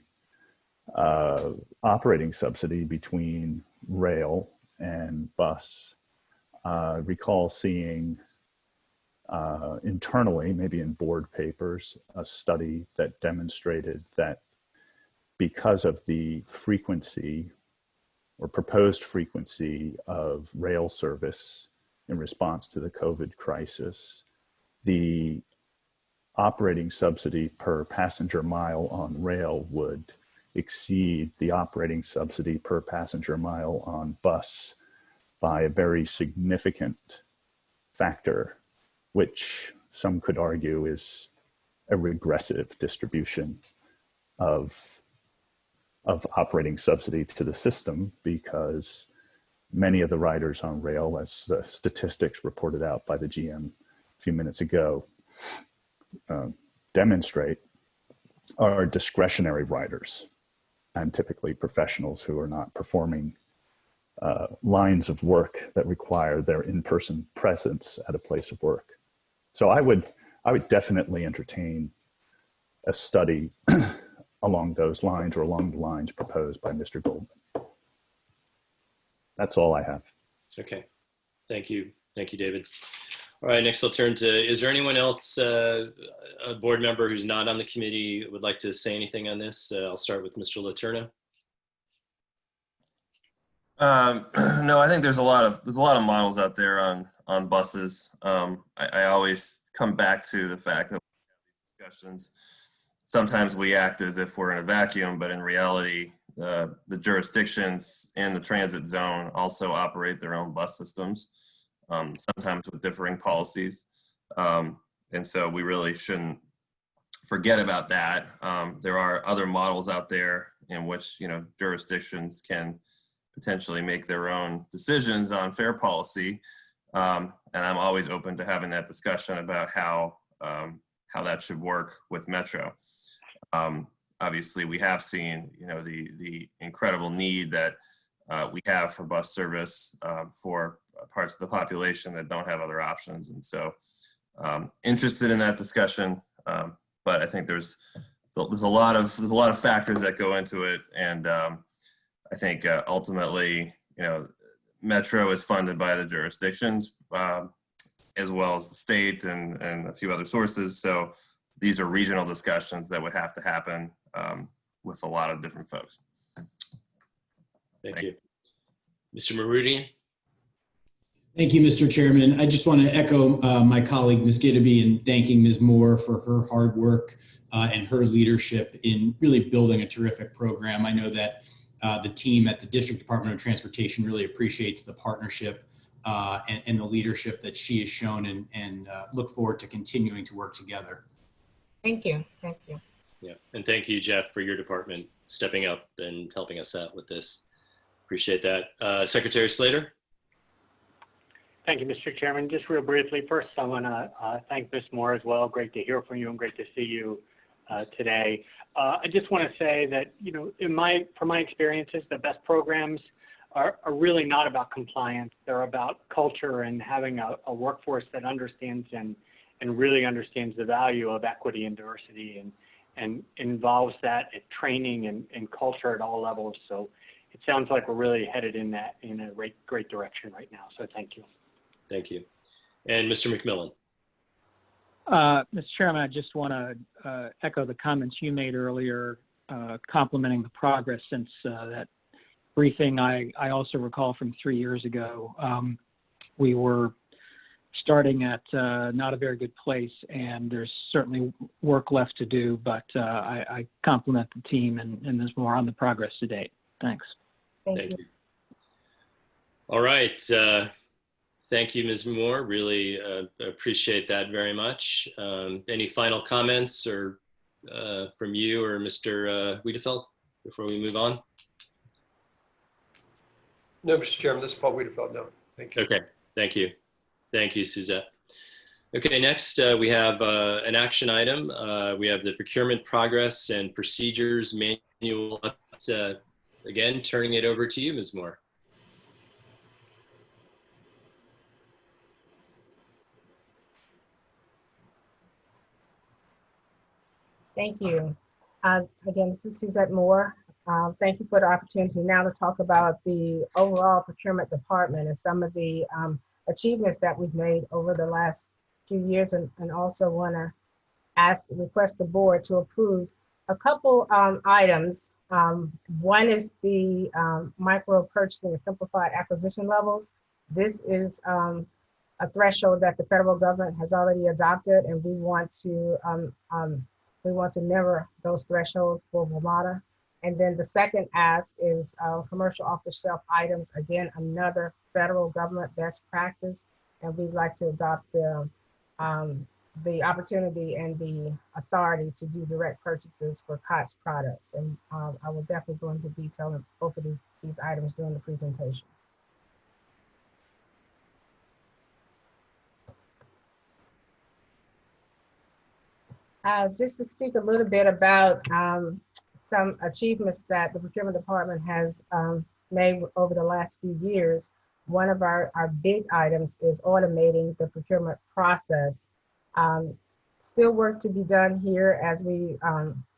operating subsidy between rail and bus. Recall seeing internally, maybe in board papers, a study that demonstrated that because of the frequency or proposed frequency of rail service in response to the COVID crisis, the operating subsidy per passenger mile on rail would exceed the operating subsidy per passenger mile on bus by a very significant factor, which some could argue is a regressive distribution of operating subsidy to the system, because many of the riders on rail, as the statistics reported out by the GM a few minutes ago demonstrate, are discretionary riders and typically professionals who are not performing lines of work that require their in-person presence at a place of work. So I would definitely entertain a study along those lines or along the lines proposed by Mr. Goldman. That's all I have. Okay, thank you. Thank you, David. All right, next I'll turn to, is there anyone else, a board member who's not on the committee would like to say anything on this? I'll start with Mr. Letourneau. No, I think there's a lot of models out there on buses. I always come back to the fact that these discussions, sometimes we act as if we're in a vacuum, but in reality, the jurisdictions in the transit zone also operate their own bus systems, sometimes with differing policies. And so we really shouldn't forget about that. There are other models out there in which, jurisdictions can potentially make their own decisions on fare policy. And I'm always open to having that discussion about how that should work with Metro. Obviously, we have seen, the incredible need that we have for bus service for parts of the population that don't have other options. And so interested in that discussion, but I think there's a lot of factors that go into it. And I think ultimately, Metro is funded by the jurisdictions as well as the state and a few other sources. So these are regional discussions that would have to happen with a lot of different folks. Thank you. Mr. Marudi. Thank you, Mr. Chairman. I just want to echo my colleague, Ms. Dbe, in thanking Ms. Moore for her hard work and her leadership in really building a terrific program. I know that the team at the District Department of Transportation really appreciates the partnership and the leadership that she has shown, and look forward to continuing to work together. Thank you. Thank you. Yeah, and thank you, Jeff, for your department stepping up and helping us out with this. Appreciate that. Secretary Slater. Thank you, Mr. Chairman. Just real briefly, first, I want to thank Ms. Moore as well. Great to hear from you and great to see you today. I just want to say that, from my experiences, the best programs are really not about compliance. They're about culture and having a workforce that understands and really understands the value of equity and diversity and involves that at training and culture at all levels. So it sounds like we're really headed in a great direction right now. So thank you. Thank you. And Mr. McMillan. Mr. Chairman, I just want to echo the comments you made earlier, complimenting the progress since that briefing. I also recall from 3 years ago, we were starting at not a very good place, and there's certainly work left to do, but I compliment the team and there's more on the progress to date. Thanks. Thank you. All right. Thank you, Ms. Moore. Really appreciate that very much. Any final comments or from you or Mr. Wiedefeld before we move on? No, Mr. Chairman, this is Paul Wiedefeld. No, thank you. Okay, thank you. Thank you, Suzette. Okay, next we have an action item. We have the Procurement Progress and Procedures Manual. Again, turning it over to you, Ms. Moore. Thank you. Again, this is Suzette Moore, Thank you for the opportunity now to talk about the overall procurement department and some of the achievements that we've made over the last few years, and also want to request the board to approve a couple items. One is the micro purchasing and simplified acquisition levels. This is a threshold that the federal government has already adopted, and we want to mirror those thresholds for WMATA. And then the second ask is commercial off-the-shelf items. Again, another federal government best practice, and we'd like to adopt the opportunity and the authority to do direct purchases for COTS products. And I will definitely go into detail on both of these items during the presentation. Just to speak a little bit about some achievements that the procurement department has made over the last few years. One of our big items is automating the procurement process. Still work to be done here as we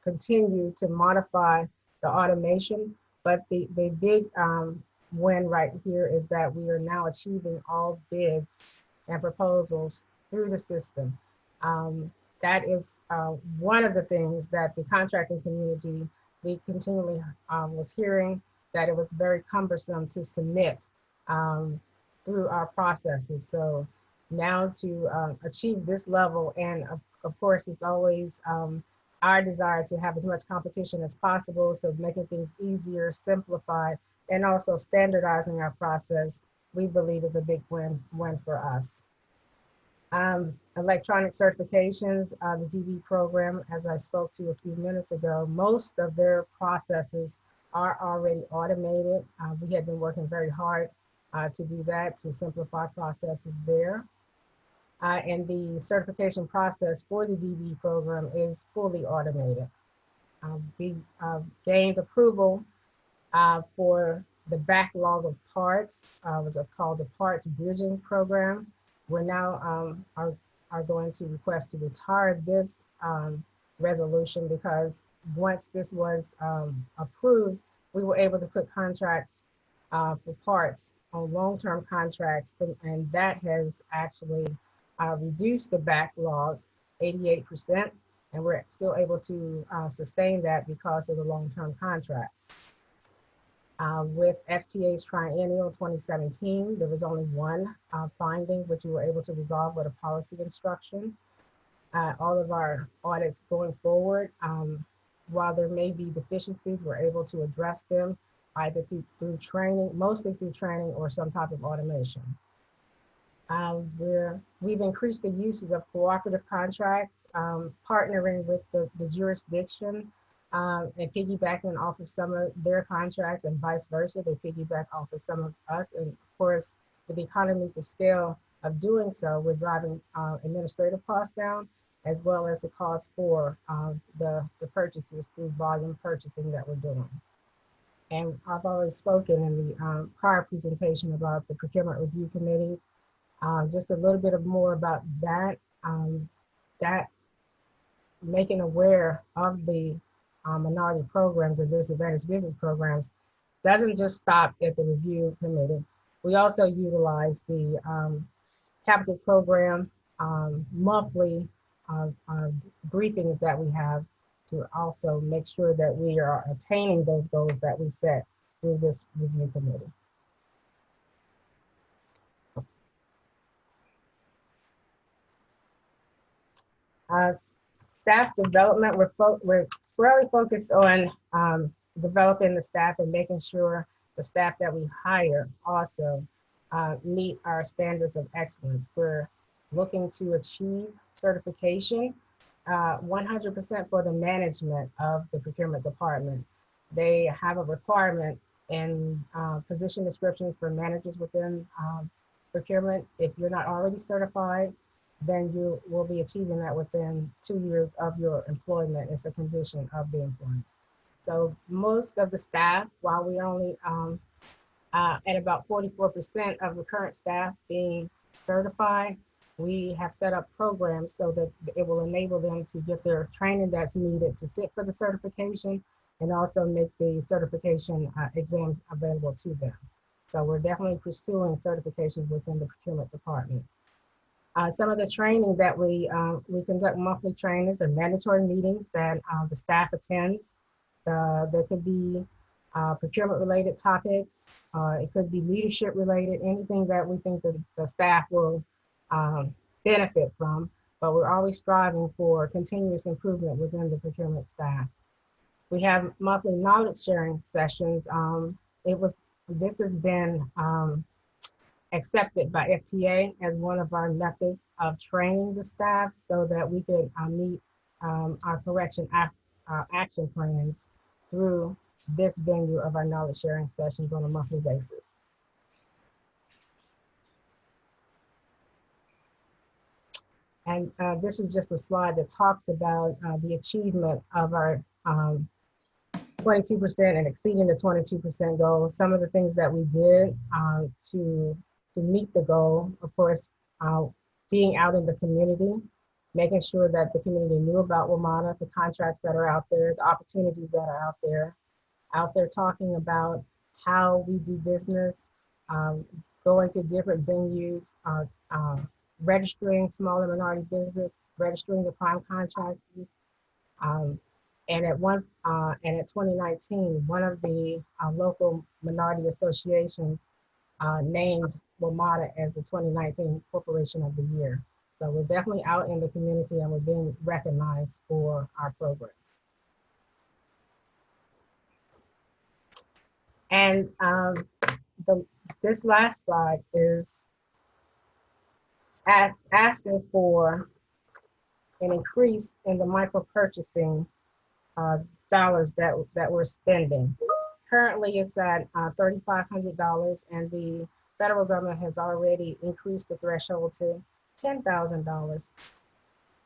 continue to modify the automation, but the big win right here is that we are now achieving all bids and proposals through the system. That is one of the things that the contracting community, we continually was hearing that it was very cumbersome to submit through our processes. So now to achieve this level, and of course, it's always our desire to have as much competition as possible. So making things easier, simplified, and also standardizing our process, we believe is a big win for us. Electronic certifications, the Dbe program, as I spoke to a few minutes ago, most of their processes are already automated. We have been working very hard to do that, to simplify processes there. And the certification process for the Dbe program is fully automated. We gained approval for the backlog of parts, was called the Parts Bridging Program. We're now are going to request to retire this resolution, because once this was approved, we were able to put contracts for parts on long-term contracts, and that has actually reduced the backlog 88%, and we're still able to sustain that because of the long-term contracts. With FTA's triennial 2017, there was only one finding, which we were able to resolve with a policy instruction. All of our audits going forward, while there may be deficiencies, we're able to address them either through training, mostly through training, or some type of automation. We've increased the uses of cooperative contracts, partnering with the jurisdiction, and piggybacking off of some of their contracts, and vice versa. They piggyback off of some of us. And of course, with the economies of scale of doing so, we're driving administrative costs down, as well as the cost for the purchases through volume purchasing that we're doing. And I've already spoken in the prior presentation about the procurement review committees. Just a little bit more about that, that making aware of the minority programs and disadvantaged business programs doesn't just stop at the review committee. We also utilize the capital program monthly briefings that we have to also make sure that we are attaining those goals that we set through this review committee. Staff development, we're squarely focused on developing the staff and making sure the staff that we hire also meet our standards of excellence. We're looking to achieve certification 100% for the management of the procurement department. They have a requirement in position descriptions for managers within procurement. If you're not already certified, then you will be achieving that within 2 years of your employment. It's a condition of the employment. So most of the staff, while we only at about 44% of the current staff being certified, we have set up programs so that it will enable them to get their training that's needed to sit for the certification, and also make the certification exams available to them. So we're definitely pursuing certifications within the procurement department. Some of the training that we conduct monthly trainings and mandatory meetings that the staff attends. There could be procurement related topics. It could be leadership related, anything that we think that the staff will benefit from, but we're always striving for continuous improvement within the procurement staff. We have monthly knowledge sharing sessions. This has been accepted by FTA as one of our methods of training the staff so that we could meet our correction action plans through this venue of our knowledge sharing sessions on a monthly basis. And this is just a slide that talks about the achievement of our 22% and exceeding the 22% goal. Some of the things that we did to meet the goal, of course, being out in the community, making sure that the community knew about WMATA, the contracts that are out there, the opportunities that are out there talking about how we do business, going to different venues, registering small and minority business, registering the prime contractors. And at 2019, one of the local minority associations named WMATA as the 2019 Corporation of the Year. So we're definitely out in the community and we're being recognized for our program. And this last slide is asking for an increase in the micro purchasing dollars that we're spending. Currently it's at $3,500 and the federal government has already increased the threshold to $10,000.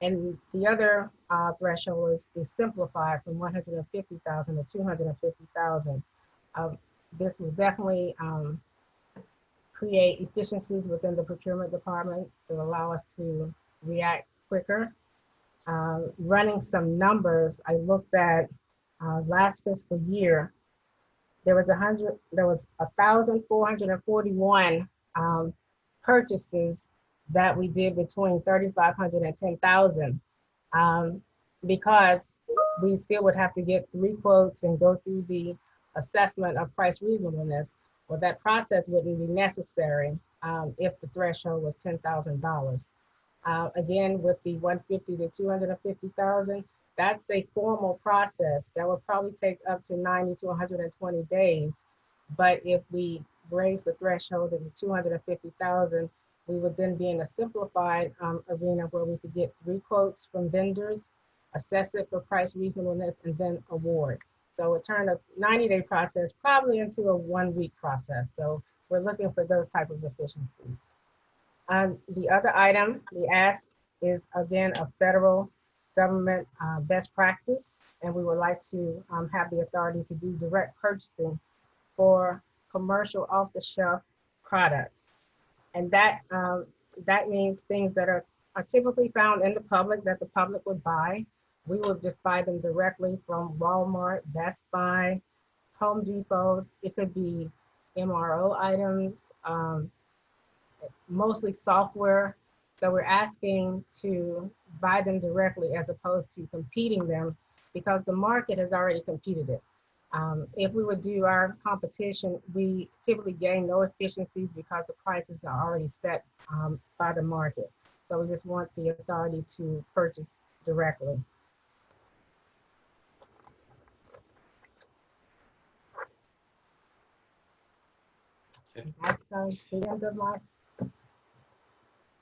And the other threshold is simplified from $150,000 to $250,000. This will definitely create efficiencies within the procurement department that allow us to react quicker. Running some numbers, I looked at last fiscal year, there was 1,441 purchases that we did between 3,500 and 10,000 because we still would have to get 3 quotes and go through the assessment of price reasonableness. Well, that process wouldn't be necessary if the threshold was $10,000. Again, with the 150 to 250,000, that's a formal process that will probably take up to 90 to 120 days. But if we raise the threshold to 250,000, we would then be in a simplified arena where we could get 3 quotes from vendors, assess it for price reasonableness, and then award. So it turned a 90-day process probably into a 1-week process. So we're looking for those type of efficiencies. The other item, the ask, is again a federal government best practice, and we would like to have the authority to do direct purchasing for commercial off-the-shelf products. And that means things that are typically found in the public that the public would buy. We will just buy them directly from Walmart, Best Buy, Home Depot. It could be MRO items, mostly software. So we're asking to buy them directly as opposed to competing them because the market has already competed it. If we would do our competition, we typically gain no efficiencies because the prices are already set by the market. So we just want the authority to purchase directly. Okay. That's the end of my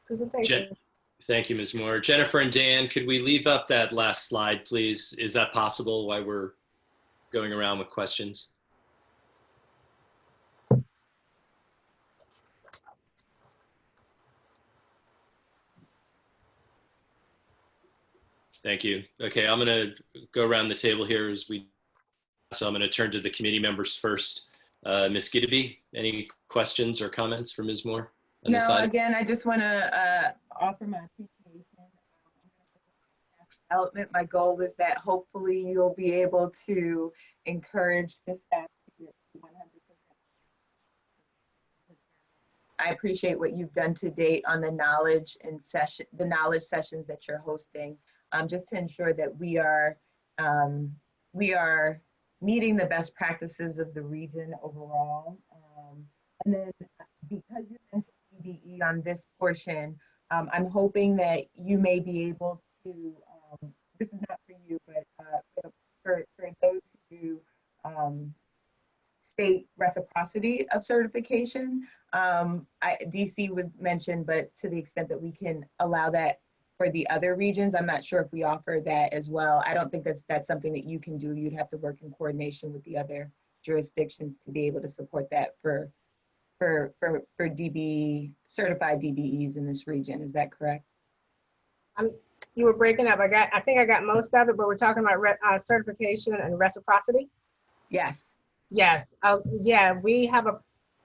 presentation. Thank you, Ms. Moore. Jennifer and Dan, could we leave up that last slide, please? Is that possible while we're going around with questions? Thank you. Okay, I'm going to go around the table here so I'm going to turn to the committee members first. Ms. Dbe, any questions or comments for Ms. Moore? No, again, I just want to offer my appreciation. development. My goal is that hopefully you'll be able to encourage the staff to get 100%. I appreciate what you've done to date on the knowledge sessions that you're hosting, just to ensure that we are meeting the best practices of the region overall. And then because you mentioned DBE on this portion, I'm hoping that you may be able to, this is not for you, but for those who do state reciprocity of certification, DC was mentioned, but to the extent that we can allow that for the other regions, I'm not sure if we offer that as well. I don't think that's something that you can do. You'd have to work in coordination with the other jurisdictions to be able to support that for DB certified DBEs in this region. Is that correct? You were breaking up. I think I got most of it, but we're talking about certification and reciprocity. Yes. Yes. Yeah, we have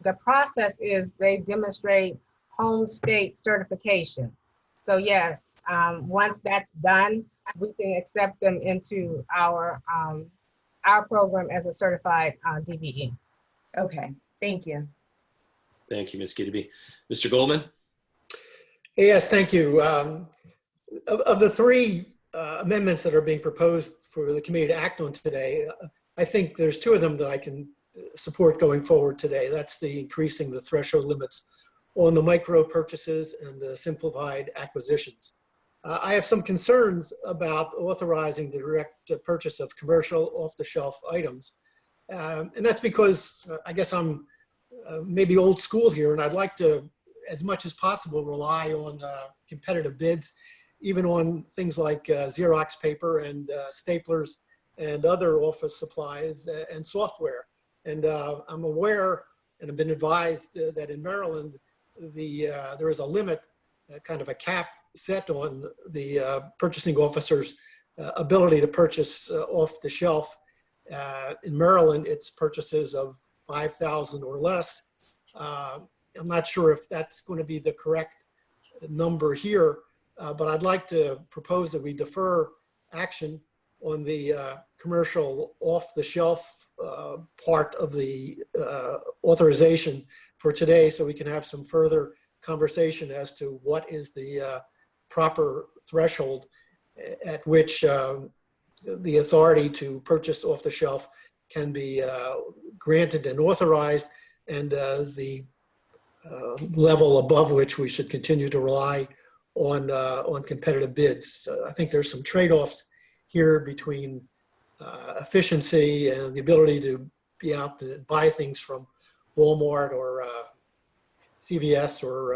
the process is they demonstrate home state certification. So yes, once that's done, we can accept them into our program as a certified DBE. Okay, thank you. Thank you, Ms. Gideby. Mr. Goldman? Yes, thank you. Of the three amendments that are being proposed for the committee to act on today, I think there's two of them that I can support going forward today. That's the increasing the threshold limits on the micro purchases and the simplified acquisitions. I have some concerns about authorizing the direct purchase of commercial off-the-shelf items. And that's because I guess I'm maybe old school here, and I'd like to, as much as possible, rely on competitive bids, even on things like Xerox paper and staplers and other office supplies and software. And I'm aware and have been advised that in Maryland, there is a limit, kind of a cap set on the purchasing officer's ability to purchase off the shelf. In Maryland, it's purchases of $5,000 or less. I'm not sure if that's going to be the correct number here, but I'd like to propose that we defer action on the commercial off-the-shelf part of the authorization for today, so we can have some further conversation as to what is the proper threshold at which the authority to purchase off the shelf can be granted and authorized, and the level above which we should continue to rely on competitive bids. I think there's some trade-offs here between efficiency and the ability to be out to buy things from Walmart or CVS or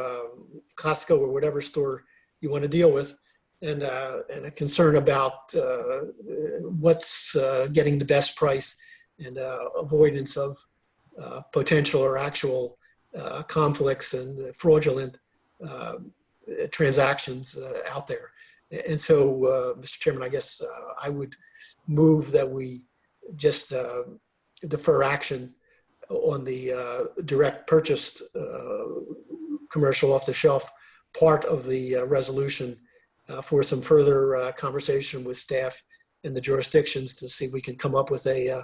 Costco or whatever store you want to deal with, and a concern about what's getting the best price and avoidance of potential or actual conflicts and fraudulent transactions out there. And so, Mr. Chairman, I guess I would move that we just defer action on the direct purchased commercial off-the-shelf part of the resolution for some further conversation with staff and the jurisdictions to see if we can come up with a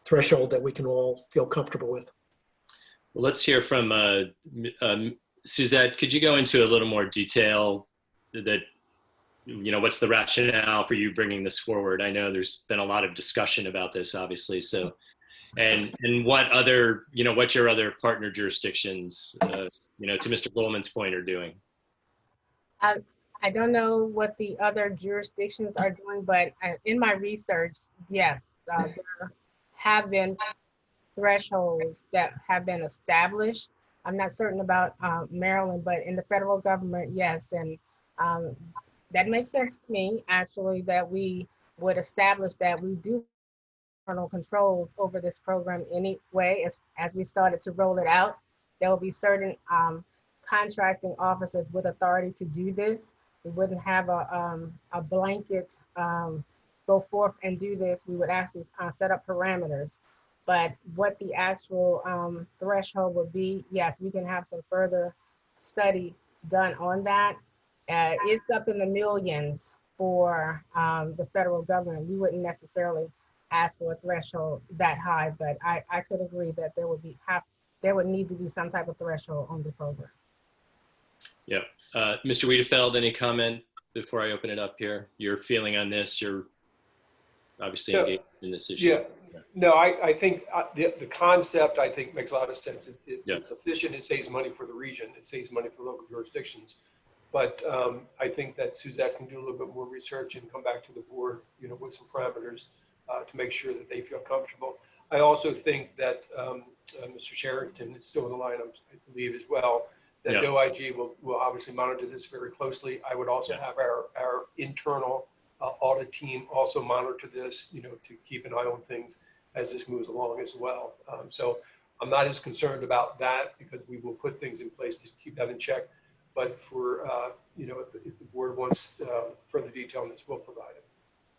threshold that we can all feel comfortable with. Well, let's hear from Suzette. Could you go into a little more detail that, you know, what's the rationale for you bringing this forward? I know there's been a lot of discussion about this, obviously. So, and what other, you know, what your other partner jurisdictions, you know, to Mr. Goldman's point, are doing? I don't know what the other jurisdictions are doing, but in my research, yes, there have been thresholds that have been established. I'm not certain about Maryland, but in the federal government, yes. And that makes sense to me, actually, that we would establish that we do internal controls over this program anyway. As we started to roll it out, there will be certain contracting officers with authority to do this. We wouldn't have a blanket go forth and do this. We would actually set up parameters. But what the actual threshold would be, yes, we can have some further study done on that. It's up in the millions for the federal government, we wouldn't necessarily ask for a threshold that high, but I could agree that there would need to be some type of threshold on the program. Yeah. Mr. Wiedefeld, any comment before I open it up here? Your feeling on this? You're obviously engaged in this issue. Yeah. No, I think the concept, I think, makes a lot of sense. It's efficient. It saves money for the region. It saves money for local jurisdictions. But I think that Suzette can do a little bit more research and come back to the board, with some parameters to make sure that they feel comfortable. I also think that Mr. Sherrington is still in the line, I believe, as well, that OIG will obviously monitor this very closely. I would also have our internal audit team also monitor this, to keep an eye on things as this moves along as well. So I'm not as concerned about that because we will put things in place to keep that in check. But for, if the board wants further detail on this, we'll provide it.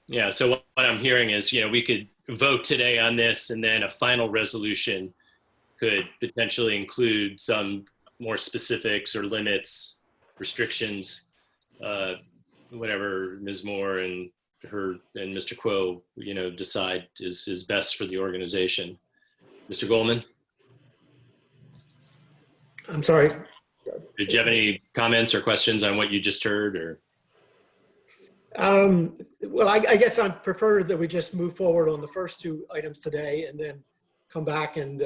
Yeah, so what I'm hearing is, we could vote today on this and then a final resolution could potentially include some more specifics or limits, restrictions, whatever Ms. Moore and Mr. Quo, decide is best for the organization. Mr. Goldman? I'm sorry. Did you have any comments or questions on what you just heard, or? Well, I guess I prefer that we just move forward on the first two items today and then come back and,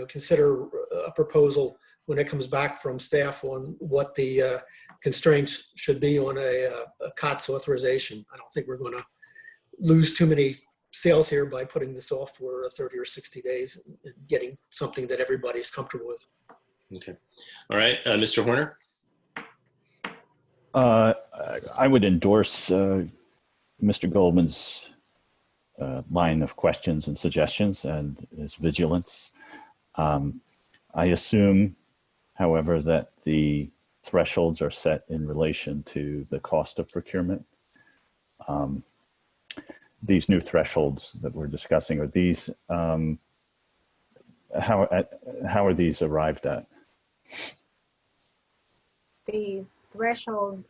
consider a proposal when it comes back from staff on what the constraints should be on a COTS authorization. I don't think we're going to lose too many sales here by putting this off for 30 or 60 days and getting something that everybody's comfortable with. Okay. All right. Mr. Horner? I would endorse Mr. Goldman's line of questions and suggestions and his vigilance. I assume, however, that the thresholds are set in relation to the cost of procurement. These new thresholds that we're discussing, are these, how are these arrived at? The thresholds,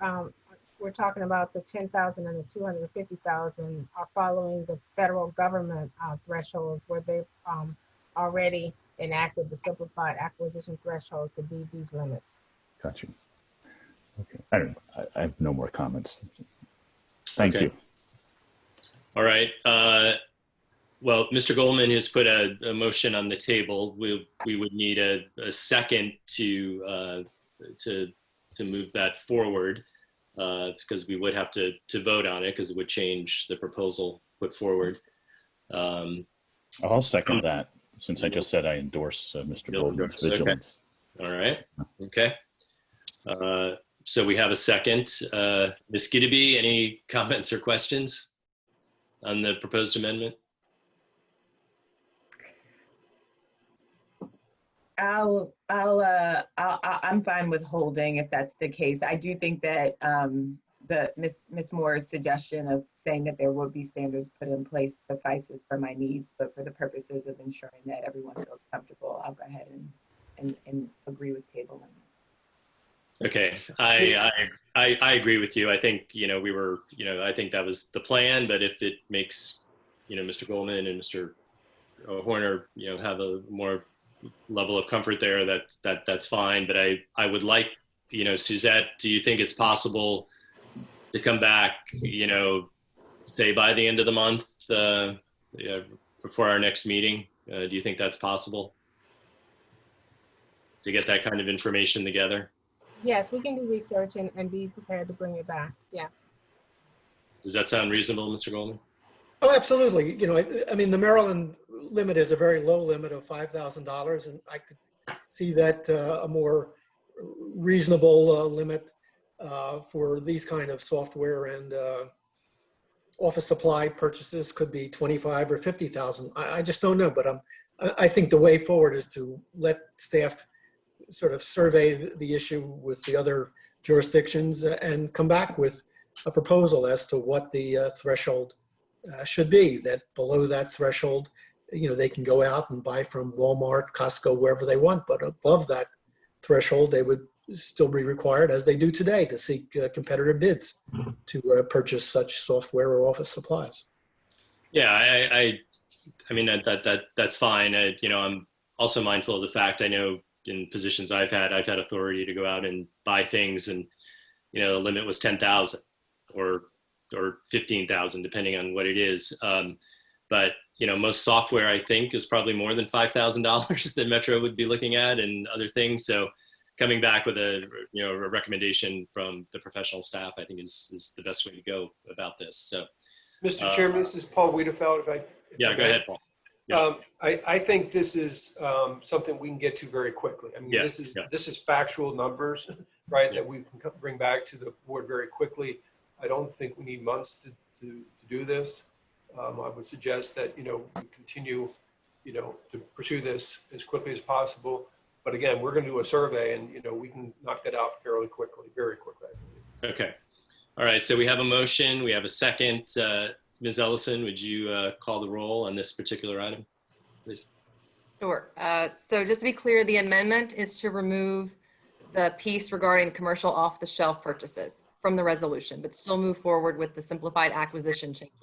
we're talking about the 10,000 and the 250,000 are following the federal government thresholds where they've already enacted the simplified acquisition thresholds to be these limits. Got you. Okay. I have no more comments. Thank you. All right. Well, Mr. Goldman has put a motion on the table. We would need a second to move that forward because we would have to vote on it because it would change the proposal put forward. I'll second that since I just said I endorse Mr. Goldman's vigilance. Okay. All right. Okay. So we have a second. Ms. Dbe, any comments or questions on the proposed amendment? I'm fine with holding if that's the case. I do think that Ms. Moore's suggestion of saying that there will be standards put in place suffices for my needs, but for the purposes of ensuring that everyone feels comfortable, I'll go ahead and agree with tabling. Okay, I agree with you. I think, we were, I think that was the plan, but if it makes, Mr. Goldman and Mr. Horner, have a more level of comfort there, that's fine. But I would like, Suzette, do you think it's possible to come back, say by the end of the month, before our next meeting? Do you think that's possible to get that kind of information together? Yes, we can do research and be prepared to bring it back. Yes. Does that sound reasonable, Mr. Goldman? Oh, absolutely. I mean, the Maryland limit is a very low limit of $5,000, and I could see that a more reasonable limit for these kind of software and office supply purchases could be 25 or 50,000. I just don't know, but I think the way forward is to let staff sort of survey the issue with the other jurisdictions and come back with a proposal as to what the threshold should be. That below that threshold, they can go out and buy from Walmart, Costco, wherever they want, but above that threshold, they would still be required, as they do today, to seek competitive bids to purchase such software or office supplies. Yeah, I mean, that's fine. I'm also mindful of the fact, I know in positions I've had authority to go out and buy things, and, the limit was 10,000 or 15,000, depending on what it is. But, most software, I think, is probably more than $5,000 that Metro would be looking at, and other things. So coming back with a recommendation from the professional staff, I think is the best way to go about this. So, Mr. Chairman, this is Paul Wiedefeld. Yeah, go ahead, Paul. Yeah. I think this is something we can get to very quickly. I mean, this is factual numbers, right, that we can bring back to the board very quickly. I don't think we need months to do this. I would suggest that, we continue, to pursue this as quickly as possible. But again, we're going to do a survey, and, we can knock that out fairly quickly, very quickly, I believe. Okay. All right. So we have a motion. We have a second. Ms. Ellison, would you call the roll on this particular item, please? Sure. So just to be clear, the amendment is to remove the piece regarding commercial off-the-shelf purchases from the resolution, but still move forward with the simplified acquisition changes.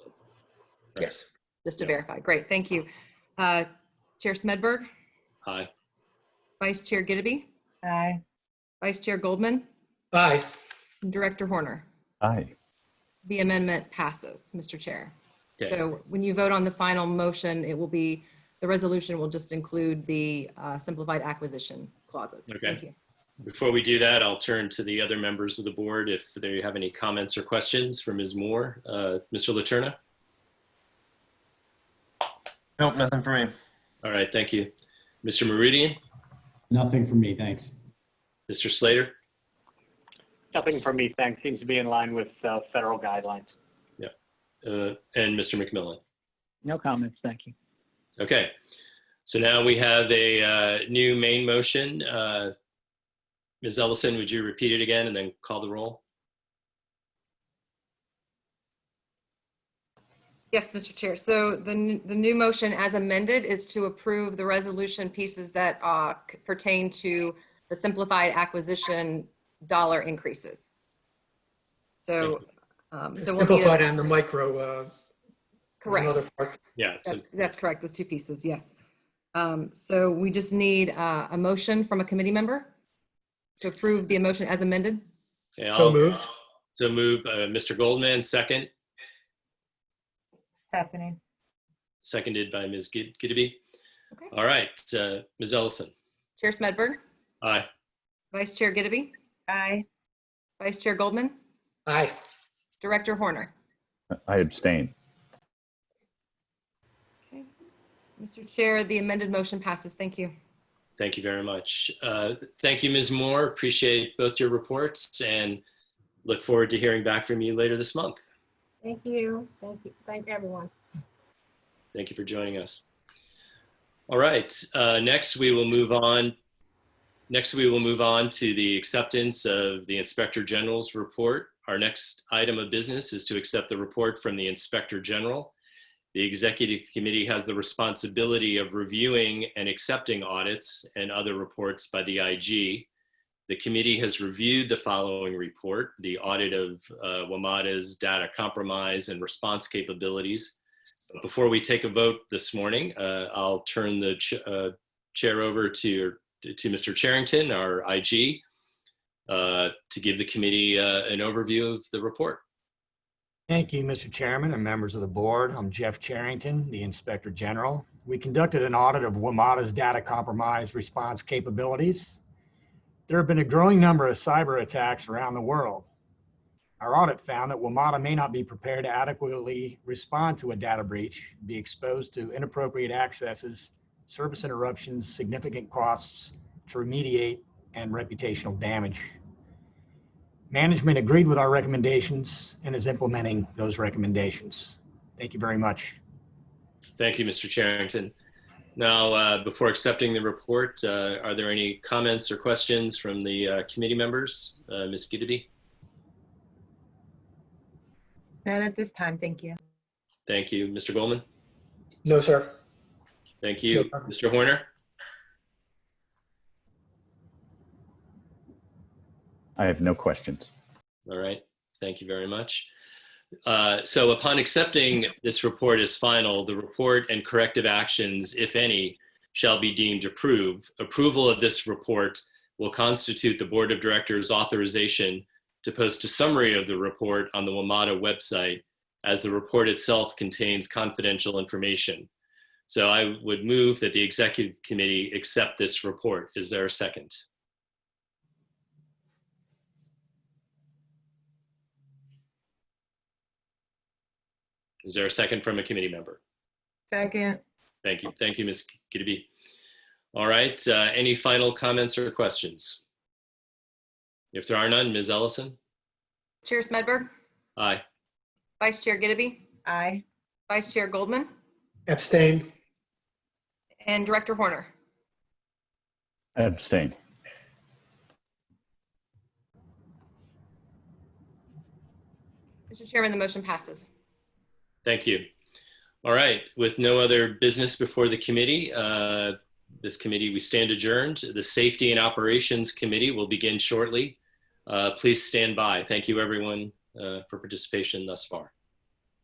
Yes. Just to verify. Great. Thank you. Chair Smedberg? Aye. Vice Chair Dbe? Aye. Vice Chair Goldman? Aye. And Director Horner? Aye. The amendment passes, Mr. Chair. Okay. So when you vote on the final motion, the resolution will just include the simplified acquisition clauses. Okay. Thank you. Before we do that, I'll turn to the other members of the board if they have any comments or questions for Ms. Moore. Mr. Letourneau? Nope, nothing for me. All right, thank you. Mr. Meridian? Nothing from me, thanks. Mr. Slater? Nothing from me, thanks. Seems to be in line with federal guidelines. Yeah. And Mr. McMillan? No comments, thank you. Okay. So now we have a new main motion. Ms. Ellison, would you repeat it again and then call the roll? Yes, Mr. Chair. So the new motion as amended is to approve the resolution pieces that pertain to the simplified acquisition dollar increases. So, Simplified and the micro. Correct. Another part. Yeah. That's correct. Those two pieces. Yes. So we just need a motion from a committee member to approve the motion as amended. Okay, So moved. So move, Mr. Goldman, second. Stephanie. Seconded by Ms. Dbe. Okay. All right, Ms. Ellison. Chair Smedberg, Aye. Vice Chair Dbe, Aye. Vice Chair Goldman, Aye. Director Horner. I abstain. Okay. Mr. Chair, the amended motion passes. Thank you. Thank you very much. Thank you, Ms. Moore. Appreciate both your reports and look forward to hearing back from you later this month. Thank you. Thank you. Thank everyone. Thank you for joining us. All right, next we will move on to the acceptance of the Inspector General's report. Our next item of business is to accept the report from the Inspector General. The Executive Committee has the responsibility of reviewing and accepting audits and other reports by the IG. The committee has reviewed the following report: the audit of WMATA's data compromise and response capabilities. But before we take a vote this morning, I'll turn the chair over to Mr. Charrington, our IG, to give the committee an overview of the report. Thank you, Mr. Chairman and members of the board. I'm Jeff Charrington, the Inspector General. We conducted an audit of WMATA's data compromise response capabilities. There have been a growing number of cyber attacks around the world. Our audit found that WMATA may not be prepared to adequately respond to a data breach, be exposed to inappropriate accesses, service interruptions, significant costs to remediate, and reputational damage. Management agreed with our recommendations and is implementing those recommendations. Thank you very much. Thank you, Mr. Charrington. Now, before accepting the report, are there any comments or questions from the committee members? Ms. Dbe? None at this time, thank you. Thank you. Mr. Goldman? No, sir. Thank you. Mr. Horner? I have no questions. All right. Thank you very much. So upon accepting this report as final, the report and corrective actions, if any, shall be deemed approved. Approval of this report will constitute the Board of Directors' authorization to post a summary of the report on the WMATA website, as the report itself contains confidential information. So I would move that the Executive Committee accept this report. Is there a second? Is there a second from a committee member? Second. Thank you. Thank you, Ms. Dbe. All right. Any final comments or questions? If there are none, Ms. Ellison? Chair Smedberg, Aye. Vice Chair Dbe, Aye. Vice Chair Goldman, Abstain. and Director Horner. Abstain. Mr. Chairman, the motion passes. Thank you. All right. With no other business before the committee, we stand adjourned. The Safety and Operations Committee will begin shortly. Please stand by. Thank you, everyone, for participation thus far.